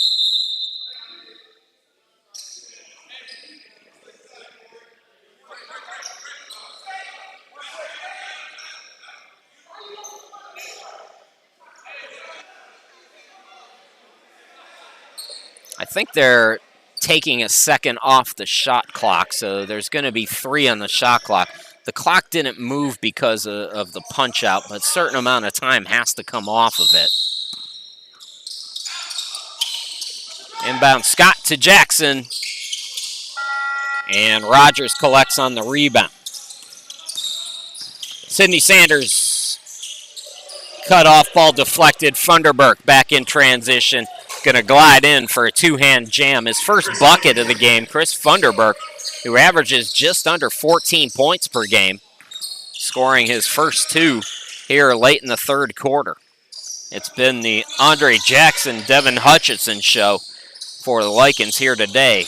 I think they're taking a second off the shot clock, so there's going to be 3 on the shot clock. The clock didn't move because of the punch out, but a certain amount of time has to come off of it. Inbound Scott to Jackson, and Rogers collects on the rebound. Sidney Sanders, cut off, ball deflected. Funderburk back in transition. Going to glide in for a 2-hand jam. His first bucket of the game, Chris Funderburk, who averages just under 14 points per game, scoring his first 2 here late in the third quarter. It's been the Andre Jackson, Devin Hutchinson show for the Lycans here today.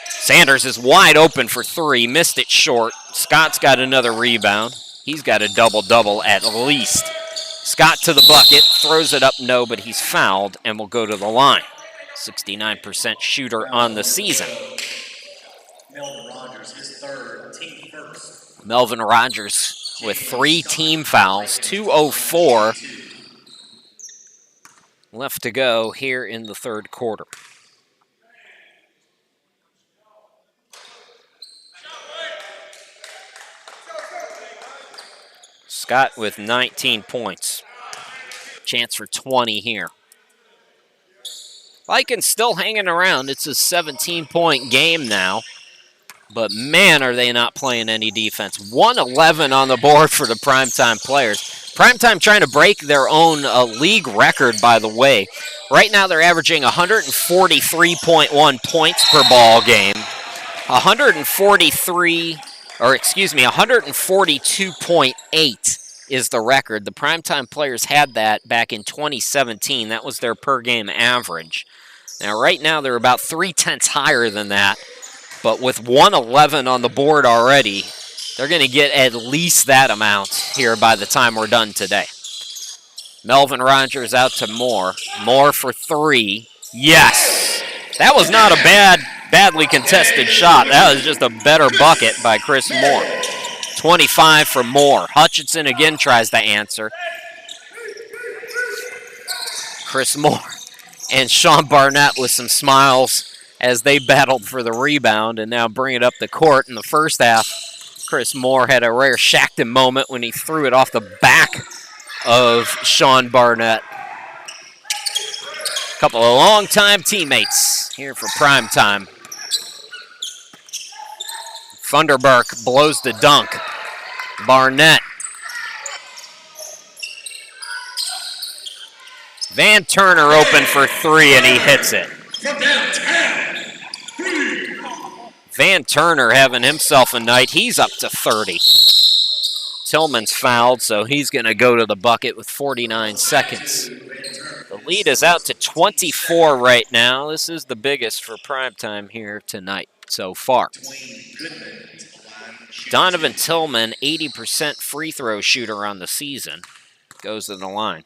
Sanders is wide open for 3, missed it short. Scott's got another rebound. He's got a double-double at least. Scott to the bucket, throws it up, no, but he's fouled and will go to the line. 69% shooter on the season. Melvin Rogers, his third, team first. Melvin Rogers with 3 team fouls, 2:04 left to go here in the third quarter. Scott with 19 points. Chance for 20 here. Lycans still hanging around. It's a 17-point game now. But man, are they not playing any defense. 111 on the board for the PrimeTime players. PrimeTime trying to break their own league record, by the way. Right now they're averaging 143.1 points per ball game. 142.8 is the record. The PrimeTime players had that back in 2017. That was their per game average. Now, right now, they're about 0.3 higher than that. But with 111 on the board already, they're going to get at least that amount here by the time we're done today. Melvin Rogers out to Moore. Moore for 3. Yes! That was not a badly contested shot. That was just a better bucket by Chris Moore. 25 for Moore. Hutchinson again tries to answer. Chris Moore and Sean Barnett with some smiles as they battled for the rebound and now bring it up the court in the first half. Chris Moore had a rare Shackton moment when he threw it off the back of Sean Barnett. A couple of longtime teammates here for PrimeTime. Funderburk blows the dunk. Barnett. Van Turner open for 3 and he hits it. From downtown. Van Turner having himself a night. He's up to 30. Tillman's fouled, so he's going to go to the bucket with 49 seconds. The lead is out to 24 right now. This is the biggest for PrimeTime here tonight so far. Donovan Tillman, 80% free throw shooter on the season, goes to the line.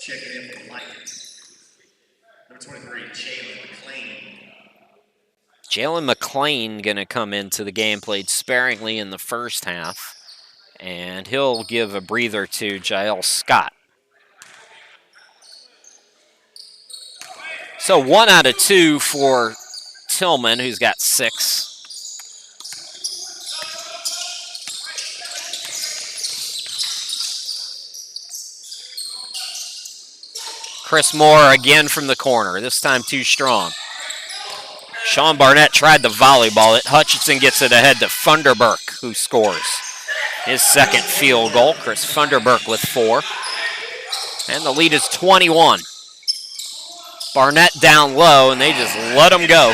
Checking in for the Lycans. Number 23, Jalen McClain. Jalen McClain going to come into the game, played sparingly in the first half. And he'll give a breather to Jael Scott. So 1 out of 2 for Tillman, who's got 6. Chris Moore again from the corner, this time too strong. Sean Barnett tried the volleyball it. Hutchinson gets it ahead to Funderburk, who scores his second field goal. Chris Funderburk with 4. And the lead is 21. Barnett down low, and they just let him go.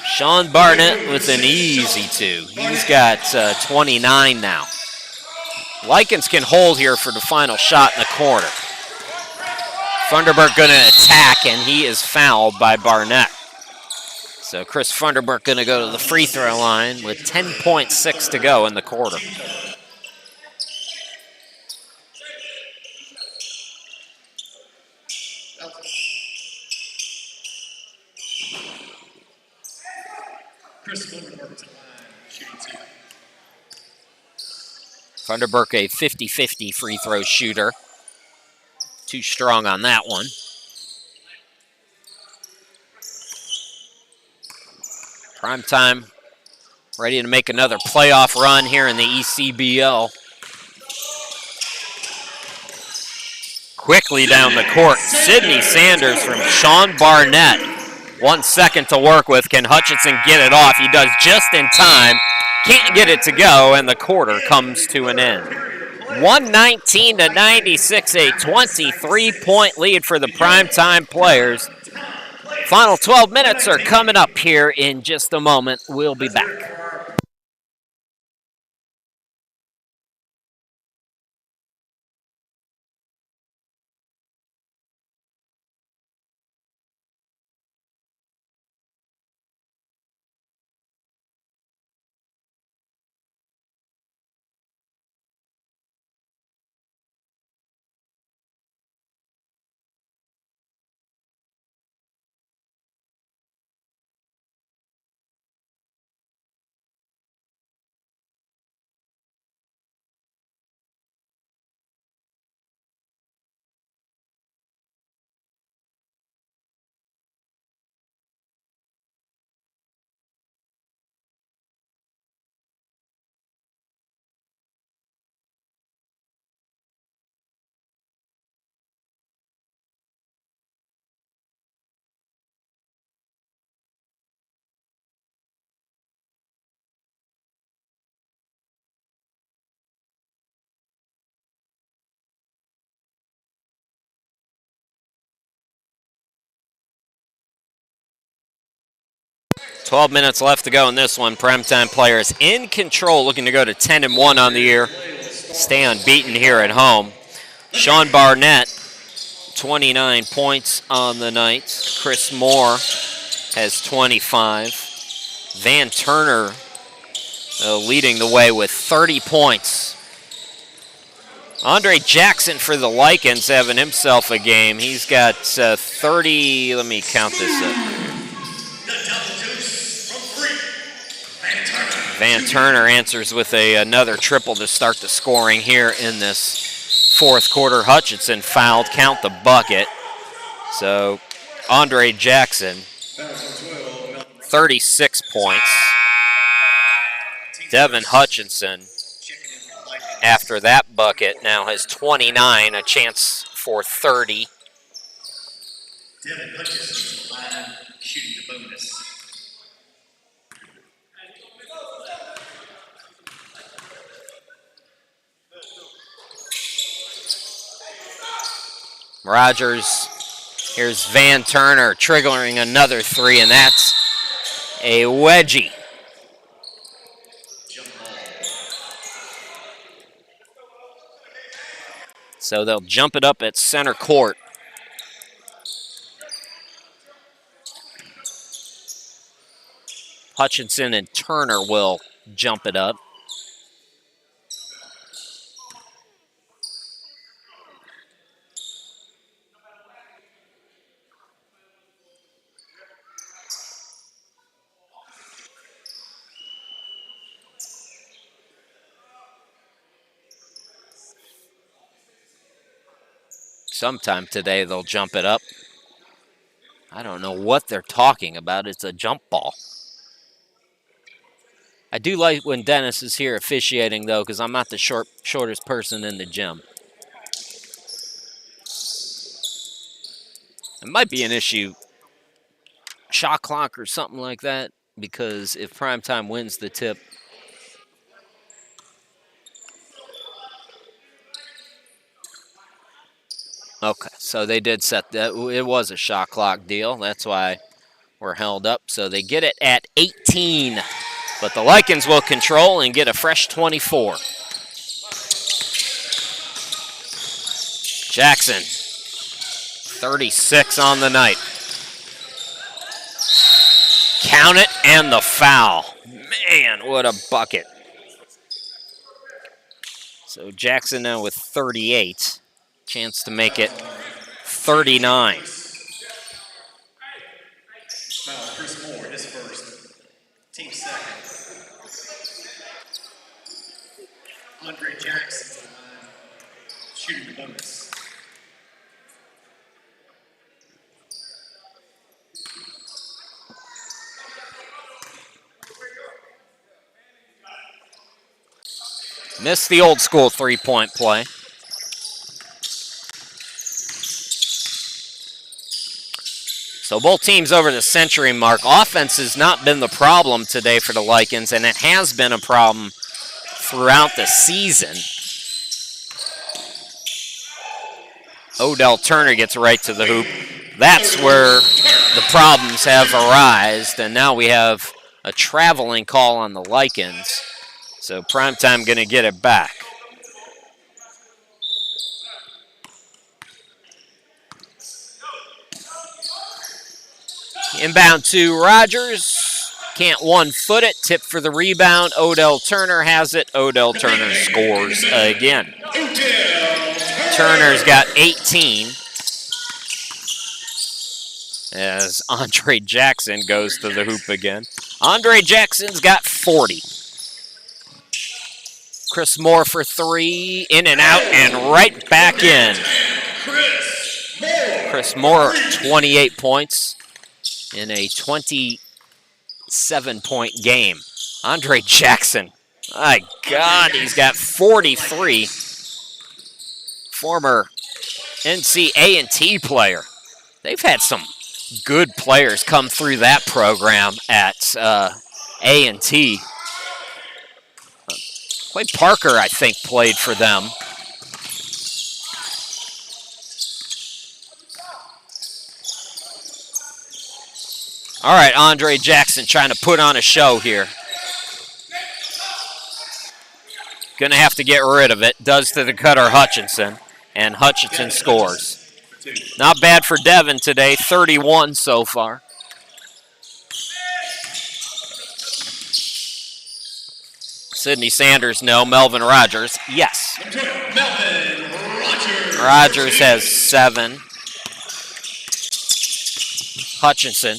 Sean Barnett with an easy 2. He's got 29 now. Lycans can hold here for the final shot in the corner. Funderburk going to attack, and he is fouled by Barnett. So Chris Funderburk going to go to the free throw line with 10.6 to go in the quarter. Funderburk a 50-50 free throw shooter. Too strong on that one. PrimeTime ready to make another playoff run here in the ECBL. Quickly down the court, Sidney Sanders from Sean Barnett. 1 second to work with. Can Hutchinson get it off? He does just in time. Can't get it to go, and the quarter comes to an end. 119-96, a 23-point lead for the PrimeTime players. Final 12 minutes are coming up here in just a moment. We'll be back. Twelve minutes left to go in this one. PrimeTime players in control, looking to go to 10-1 on the year. Stay unbeaten here at home. Sean Barnett, 29 points on the night. Chris Moore has 25. Van Turner leading the way with 30 points. Andre Jackson for the Lycans having himself a game. He's got 30, let me count this up. Van Turner answers with another triple to start the scoring here in this fourth quarter. Hutchinson fouled, count the bucket. So Andre Jackson, 36 points. Devin Hutchinson, after that bucket, now has 29, a chance for 30. Devin Hutchinson, shooting the bonus. Rogers, here's Van Turner triggering another 3, and that's a wedgie. So they'll jump it up at center court. Hutchinson and Turner will jump it up. Sometime today they'll jump it up. I don't know what they're talking about. It's a jump ball. I do like when Dennis is here officiating, though, because I'm not the shortest person in the gym. It might be an issue, shot clock or something like that, because if PrimeTime wins the tip, okay, so they did set that. It was a shot clock deal. That's why we're held up. So they get it at 18, but the Lycans will control and get a fresh 24. Jackson, 36 on the night. Count it and the foul. Man, what a bucket. So Jackson now with 38. Chance to make it 39. Foul, Chris Moore, his first. Team second. Andre Jackson shooting the bonus. Missed the old school three-point play. So both teams over the century mark. Offense has not been the problem today for the Lycans, and it has been a problem throughout the season. Odell Turner gets right to the hoop. That's where the problems have arisen, and now we have a traveling call on the Lycans. So PrimeTime going to get it back. Inbound to Rogers. Can't one-foot it. Tip for the rebound. Odell Turner has it. Odell Turner scores again. Turner's got 18. As Andre Jackson goes to the hoop again. Andre Jackson's got 40. Chris Moore for three. In and out and right back in. Chris Moore, 28 points in a 27-point game. Andre Jackson, my God, he's got 43. Former NCAA player. They've had some good players come through that program at A&T. Clay Parker, I think, played for them. All right, Andre Jackson trying to put on a show here. Going to have to get rid of it. Does to the cutter Hutchinson, and Hutchinson scores. Not bad for Devin today, 31 so far. Sidney Sanders, no. Melvin Rogers, yes. Melvin Rogers. Rogers has 7. Hutchinson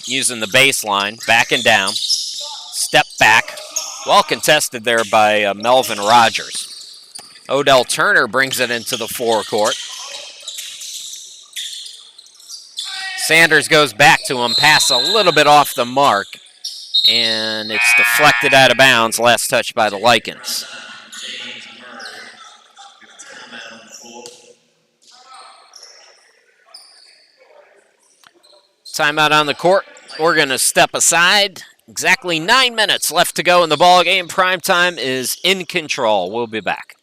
using the baseline, backing down. Step back. Well contested there by Melvin Rogers. Odell Turner brings it into the forecourt. Sanders goes back to him, pass a little bit off the mark, and it's deflected out of bounds, last touch by the Lycans. Timeout on the court. We're going to step aside. Exactly 9 minutes left to go in the ball game. PrimeTime is in control. We'll be back.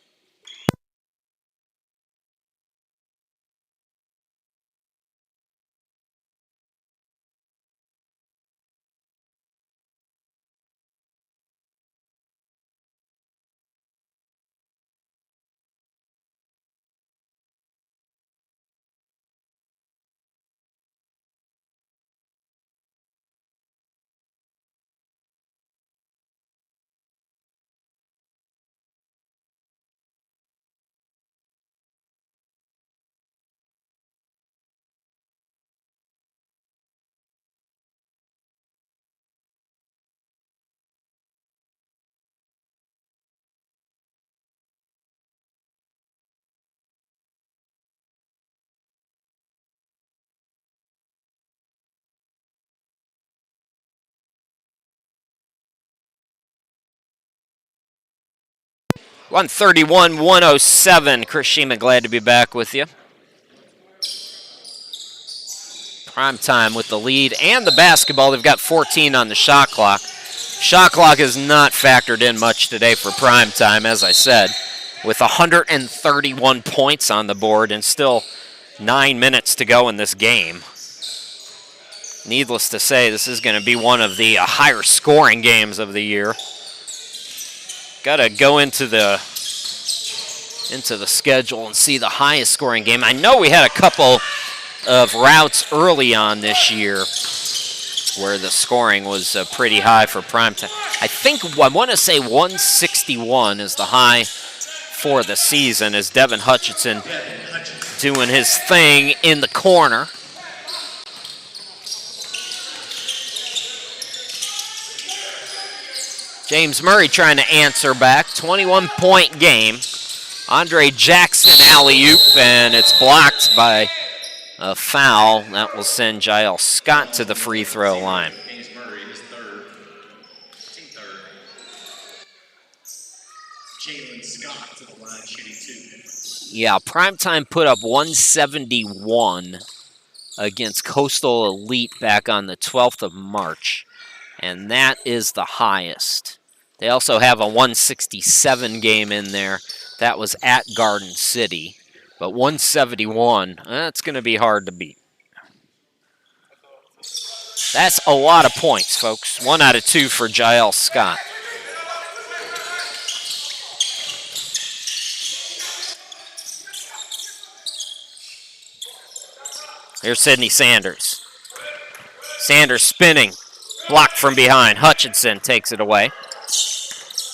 131-107. Chris Sheeman, glad to be back with you. PrimeTime with the lead and the basketball. They've got 14 on the shot clock. Shot clock is not factored in much today for PrimeTime, as I said, with 131 points on the board and still 9 minutes to go in this game. Needless to say, this is going to be one of the higher scoring games of the year. Got to go into the schedule and see the highest scoring game. I know we had a couple of routes early on this year where the scoring was pretty high for PrimeTime. I want to say 161 is the high for the season as Devin Hutchinson doing his thing in the corner. James Murray trying to answer back. 21-point game. Andre Jackson alley-oop, and it's blocked by a foul. That will send Jael Scott to the free throw line. Jalen Scott to the line, shooting 2. Yeah, PrimeTime put up 171 against Coastal Elite back on the 12th of March, and that is the highest. They also have a 167 game in there. That was at Garden City. But 171, that's going to be hard to beat. That's a lot of points, folks. 1 out of 2 for Jael Scott. Here's Sydney Sanders. Sanders spinning. Blocked from behind. Hutchinson takes it away.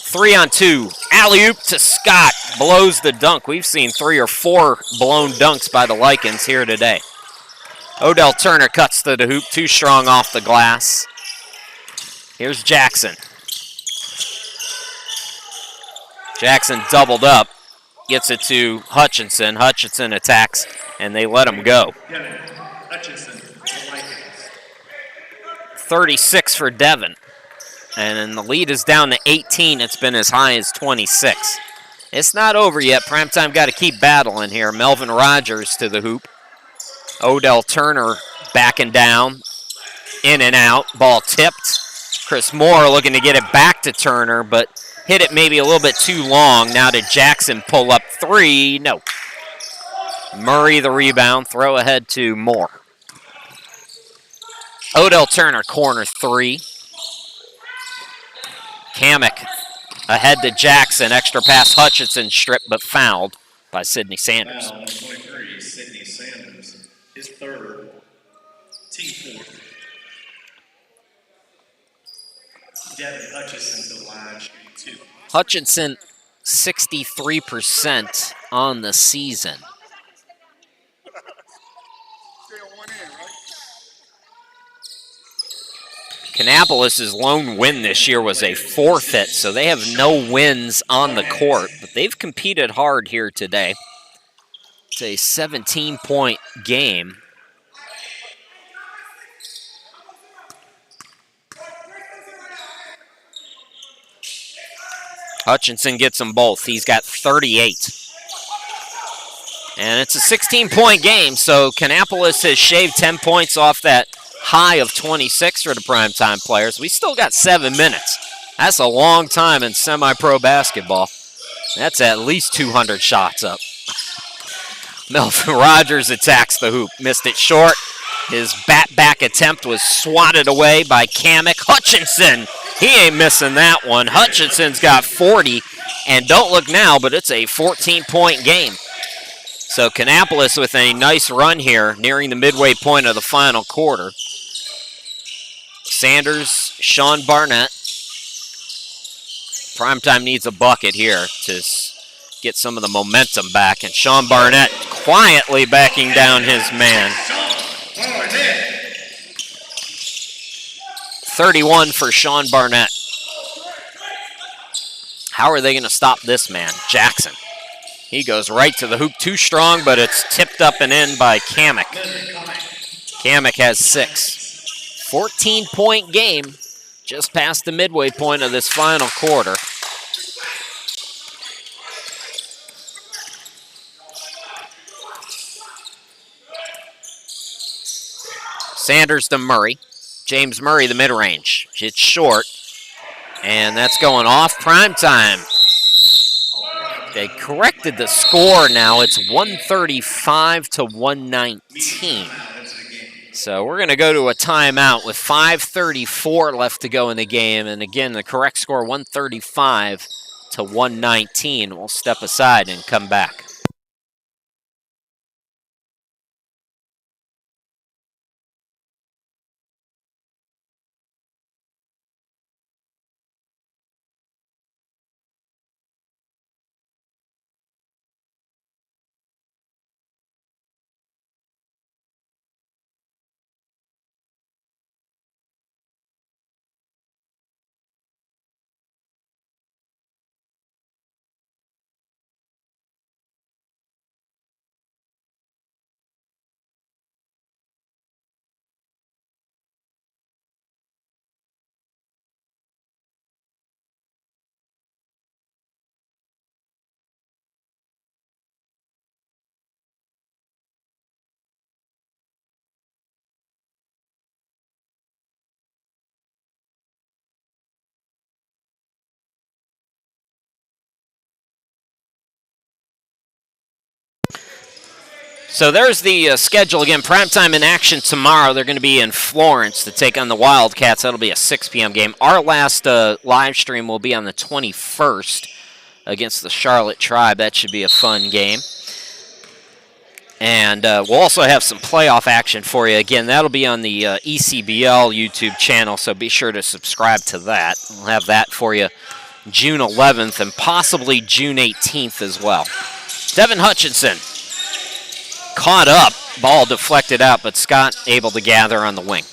3-on-2. Alley-oop to Scott. Blows the dunk. We've seen 3 or 4 blown dunks by the Lycans here today. Odell Turner cuts to the hoop. Too strong off the glass. Here's Jackson. Jackson doubled up. Gets it to Hutchinson. Hutchinson attacks, and they let him go. Hutchinson, the Lycans. 36 for Devin. And then the lead is down to 18. It's been as high as 26. It's not over yet. PrimeTime got to keep battling here. Melvin Rogers to the hoop. Odell Turner backing down. In and out. Ball tipped. Chris Moore looking to get it back to Turner, but hit it maybe a little bit too long. Now to Jackson, pull up 3. No. Murray the rebound. Throw ahead to Moore. Odell Turner, corner 3. Kamek ahead to Jackson. Extra pass, Hutchinson stripped but fouled by Sydney Sanders. Foul on 23, Sydney Sanders. His 3rd. Team 4th. Devin Hutchinson to the line, shooting 2. Hutchinson, 63% on the season. Kannapolis' lone win this year was a forfeit, so they have no wins on the court, but they've competed hard here today. It's a 17-point game. Hutchinson gets them both. He's got 38. And it's a 16-point game, so Kannapolis has shaved 10 points off that high of 26 for the PrimeTime players. We still got 7 minutes. That's a long time in semi-pro basketball. That's at least 200 shots up. Melvin Rogers attacks the hoop. Missed it short. His bat-back attempt was swatted away by Kamek. Hutchinson, he ain't missing that one. Hutchinson's got 40, and don't look now, but it's a 14-point game. So Kannapolis with a nice run here, nearing the midway point of the final quarter. Sanders, Sean Barnett. PrimeTime needs a bucket here to get some of the momentum back, and Sean Barnett quietly backing down his man. 31 for Sean Barnett. How are they going to stop this man? Jackson. He goes right to the hoop, too strong, but it's tipped up and in by Kamek. Kamek has 6. 14-point game, just past the midway point of this final quarter. Sanders to Murray. James Murray, the mid-range. It's short. And that's going off. PrimeTime. They corrected the score now. It's 135 to 119. So we're going to go to a timeout with 5:34 left to go in the game. And again, the correct score, 135 to 119. We'll step aside and come back. So there's the schedule again. PrimeTime in action tomorrow. They're going to be in Florence to take on the Wildcats. That'll be a 6 p.m. game. Our last live stream will be on the 21st against the Charlotte Tribe. That should be a fun game. And we'll also have some playoff action for you. Again, that'll be on the ECBL YouTube channel, so be sure to subscribe to that. We'll have that for you June 11th and possibly June 18th as well. Devin Hutchinson. Caught up, ball deflected out, but Scott able to gather on the wing.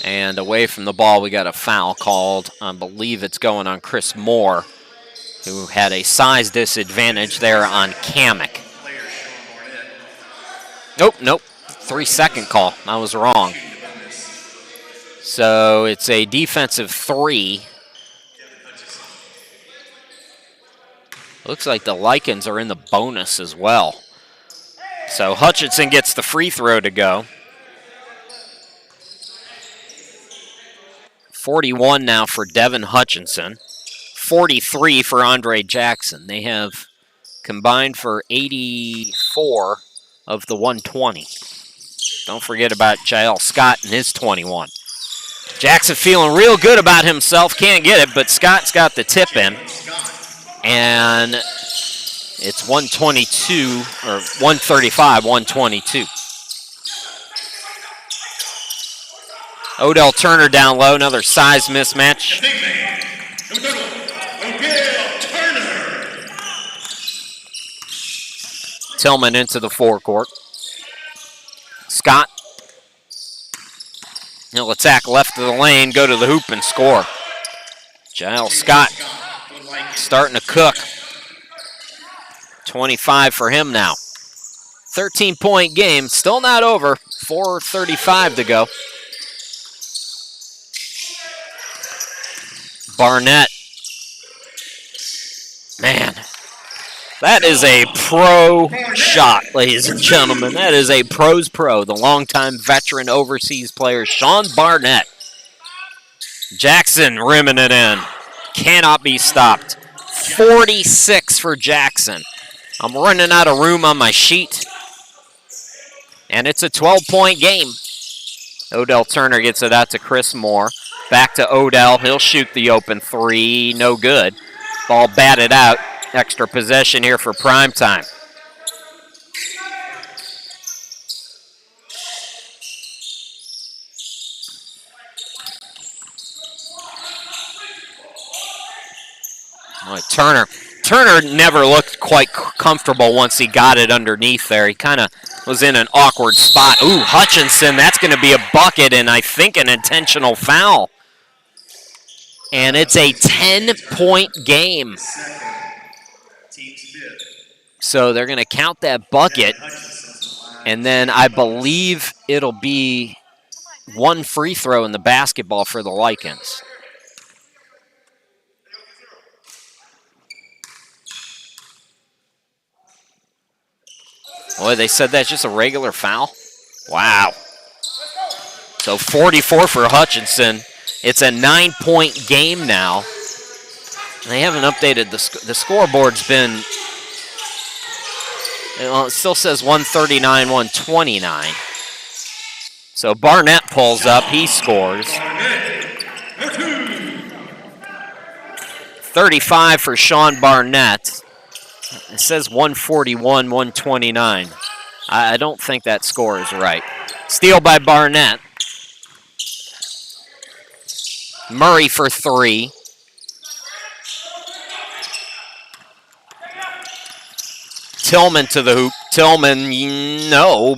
And away from the ball, we got a foul called. I believe it's going on Chris Moore, who had a size disadvantage there on Kamek. Nope. 3-second call. I was wrong. So it's a defensive 3. Looks like the Lycans are in the bonus as well. So Hutchinson gets the free throw to go. 41 now for Devin Hutchinson. 43 for Andre Jackson. They have combined for 84 of the 120. Don't forget about Jael Scott and his 21. Jackson feeling real good about himself. Can't get it, but Scott's got the tip in. And it's 122, or 135, 122. Odell Turner down low, another size mismatch. The big man, Odell Turner. Tillman into the forecourt. Scott. He'll attack left of the lane, go to the hoop and score. Jael Scott starting to cook. 25 for him now. 13-point game, still not over. 4:35 to go. Barnett. Man, that is a pro shot, ladies and gentlemen. That is a pro's pro. The longtime veteran overseas player, Sean Barnett. Jackson rimming it in. Cannot be stopped. 46 for Jackson. I'm running out of room on my sheet. And it's a 12-point game. Odell Turner gets it out to Chris Moore. Back to Odell. He'll shoot the open 3. No good. Ball batted out. Extra possession here for PrimeTime. Turner never looked quite comfortable once he got it underneath there. He kind of was in an awkward spot. Ooh, Hutchinson, that's going to be a bucket and I think an intentional foul. And it's a 10-point game. So they're going to count that bucket. And then I believe it'll be one free throw in the basketball for the Lycans. Boy, they said that's just a regular foul. Wow. So 44 for Hutchinson. It's a 9-point game now. They haven't updated the scoreboard's been. Well, it still says 139, 129. So Barnett pulls up. He scores. 35 for Sean Barnett. It says 141, 129. I don't think that score is right. Steal by Barnett. Murray for 3. Tillman to the hoop. Tillman, no.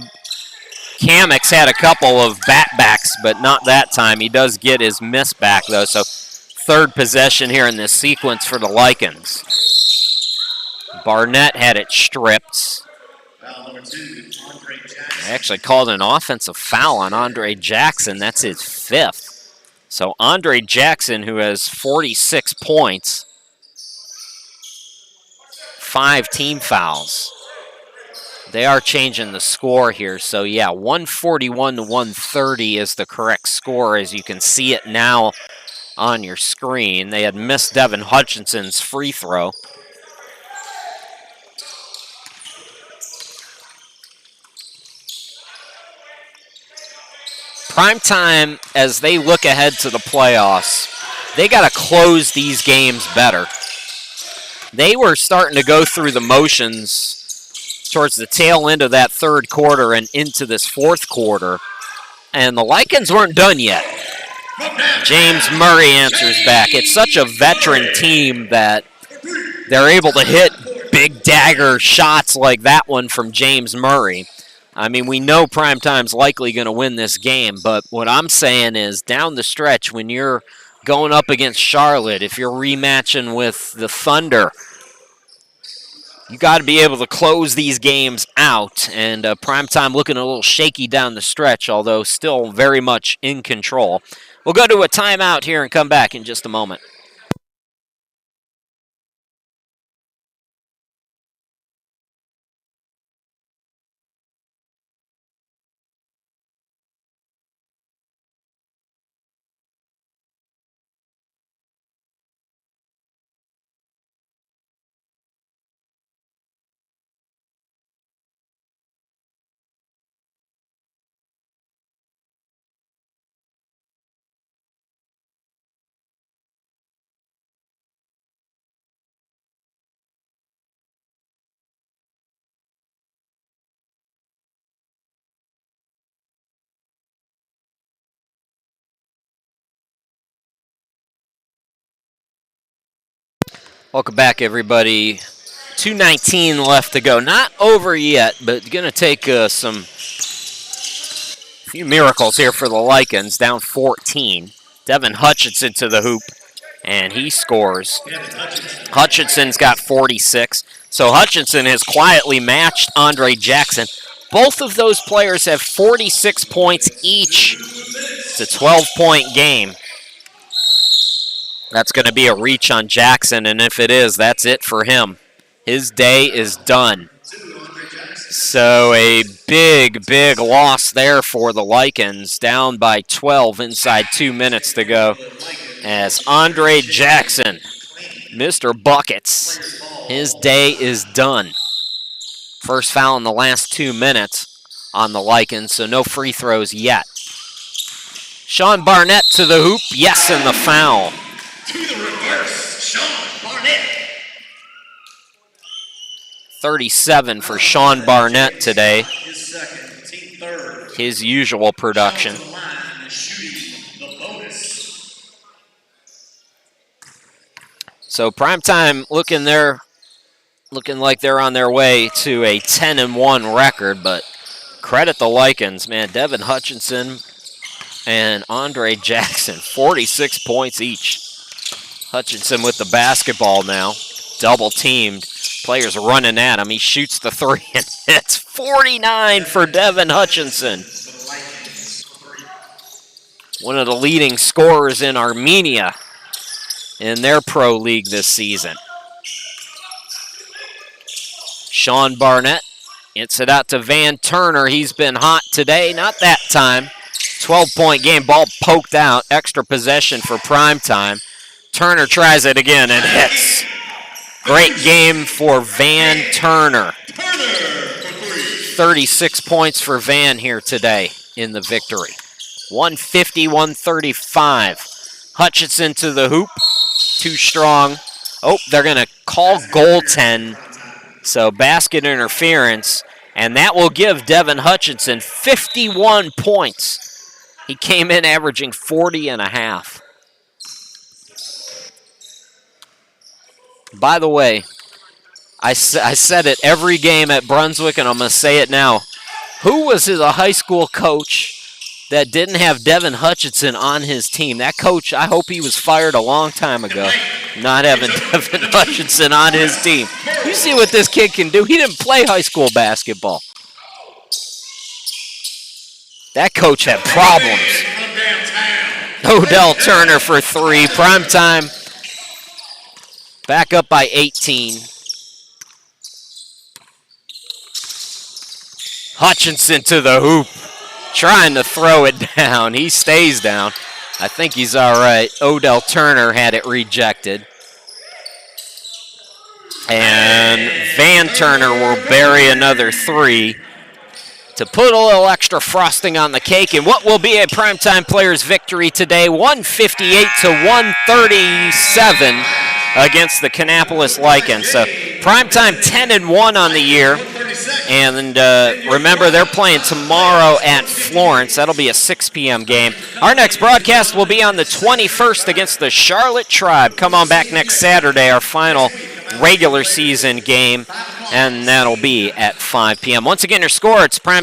Kamek's had a couple of batbacks, but not that time. He does get his miss back, though. So third possession here in this sequence for the Lycans. Barnett had it stripped. They actually called an offensive foul on Andre Jackson. That's his 5th. So Andre Jackson, who has 46 points, 5 team fouls. They are changing the score here. So, yeah, 141 to 130 is the correct score, as you can see it now on your screen. They had missed Devin Hutchinson's free throw. PrimeTime, as they look ahead to the playoffs, they got to close these games better. They were starting to go through the motions towards the tail end of that third quarter and into this fourth quarter, and the Lycans weren't done yet. James Murray answers back. It's such a veteran team that they're able to hit big dagger shots like that one from James Murray. I mean, we know PrimeTime's likely going to win this game, but what I'm saying is down the stretch when you're going up against Charlotte, if you're rematching with the Thunder, you got to be able to close these games out, and PrimeTime looking a little shaky down the stretch, although still very much in control. We'll go to a timeout here and come back in just a moment. Welcome back, everybody. 2:19 left to go. Not over yet, but going to take some few miracles here for the Lycans. Down 14. Devin Hutchinson to the hoop, and he scores. Hutchinson's got 46. So Hutchinson has quietly matched Andre Jackson. Both of those players have 46 points each. It's a 12-point game. That's going to be a reach on Jackson, and if it is, that's it for him. His day is done. So a big, big loss there for the Lycans, down by 12 inside 2 minutes to go, as Andre Jackson, Mr. Buckets, his day is done. First foul in the last 2 minutes on the Lycans, so no free throws yet. Sean Barnett to the hoop, yes, and the foul. To the reverse, Sean Barnett. 37 for Sean Barnett today. His usual production. So PrimeTime looking like they're on their way to a 10-1 record, but credit the Lycans, man. Devin Hutchinson and Andre Jackson, 46 points each. Hutchinson with the basketball now, double teamed. Players running at him. He shoots the 3 and hits. 49 for Devin Hutchinson. One of the leading scorers in Armenia in their pro league this season. Sean Barnett Gets it out to Van Turner. He's been hot today. Not that time. 12-point game. Ball poked out. Extra possession for PrimeTime. Turner tries it again and hits. Great game for Van Turner. 36 points for Van here today in the victory. 150-135. Hutchinson to the hoop. Too strong. Oh, they're going to call goaltend. So basket interference. And that will give Devin Hutchinson 51 points. He came in averaging 40 and a half. By the way, I said it every game at Brunswick, and I'm going to say it now. Who was a high school coach that didn't have Devin Hutchinson on his team? That coach, I hope he was fired a long time ago, not having Devin Hutchinson on his team. You see what this kid can do? He didn't play high school basketball. That coach had problems. Odell Turner for 3. PrimeTime back up by 18. Hutchinson to the hoop, trying to throw it down. He stays down. I think he's all right. Odell Turner had it rejected. And Van Turner will bury another 3 to put a little extra frosting on the cake in what will be a PrimeTime Players victory today, 158-137 against the Kannapolis Lycans. So PrimeTime 10-1 on the year. And remember, they're playing tomorrow at Florence. That'll be a 6 p.m. game. Our next broadcast will be on the 21st against the Charlotte Tribe. Come on back next Saturday, our final regular season game, and that'll be at 5 p.m. Once again, your score, it's PrimeTime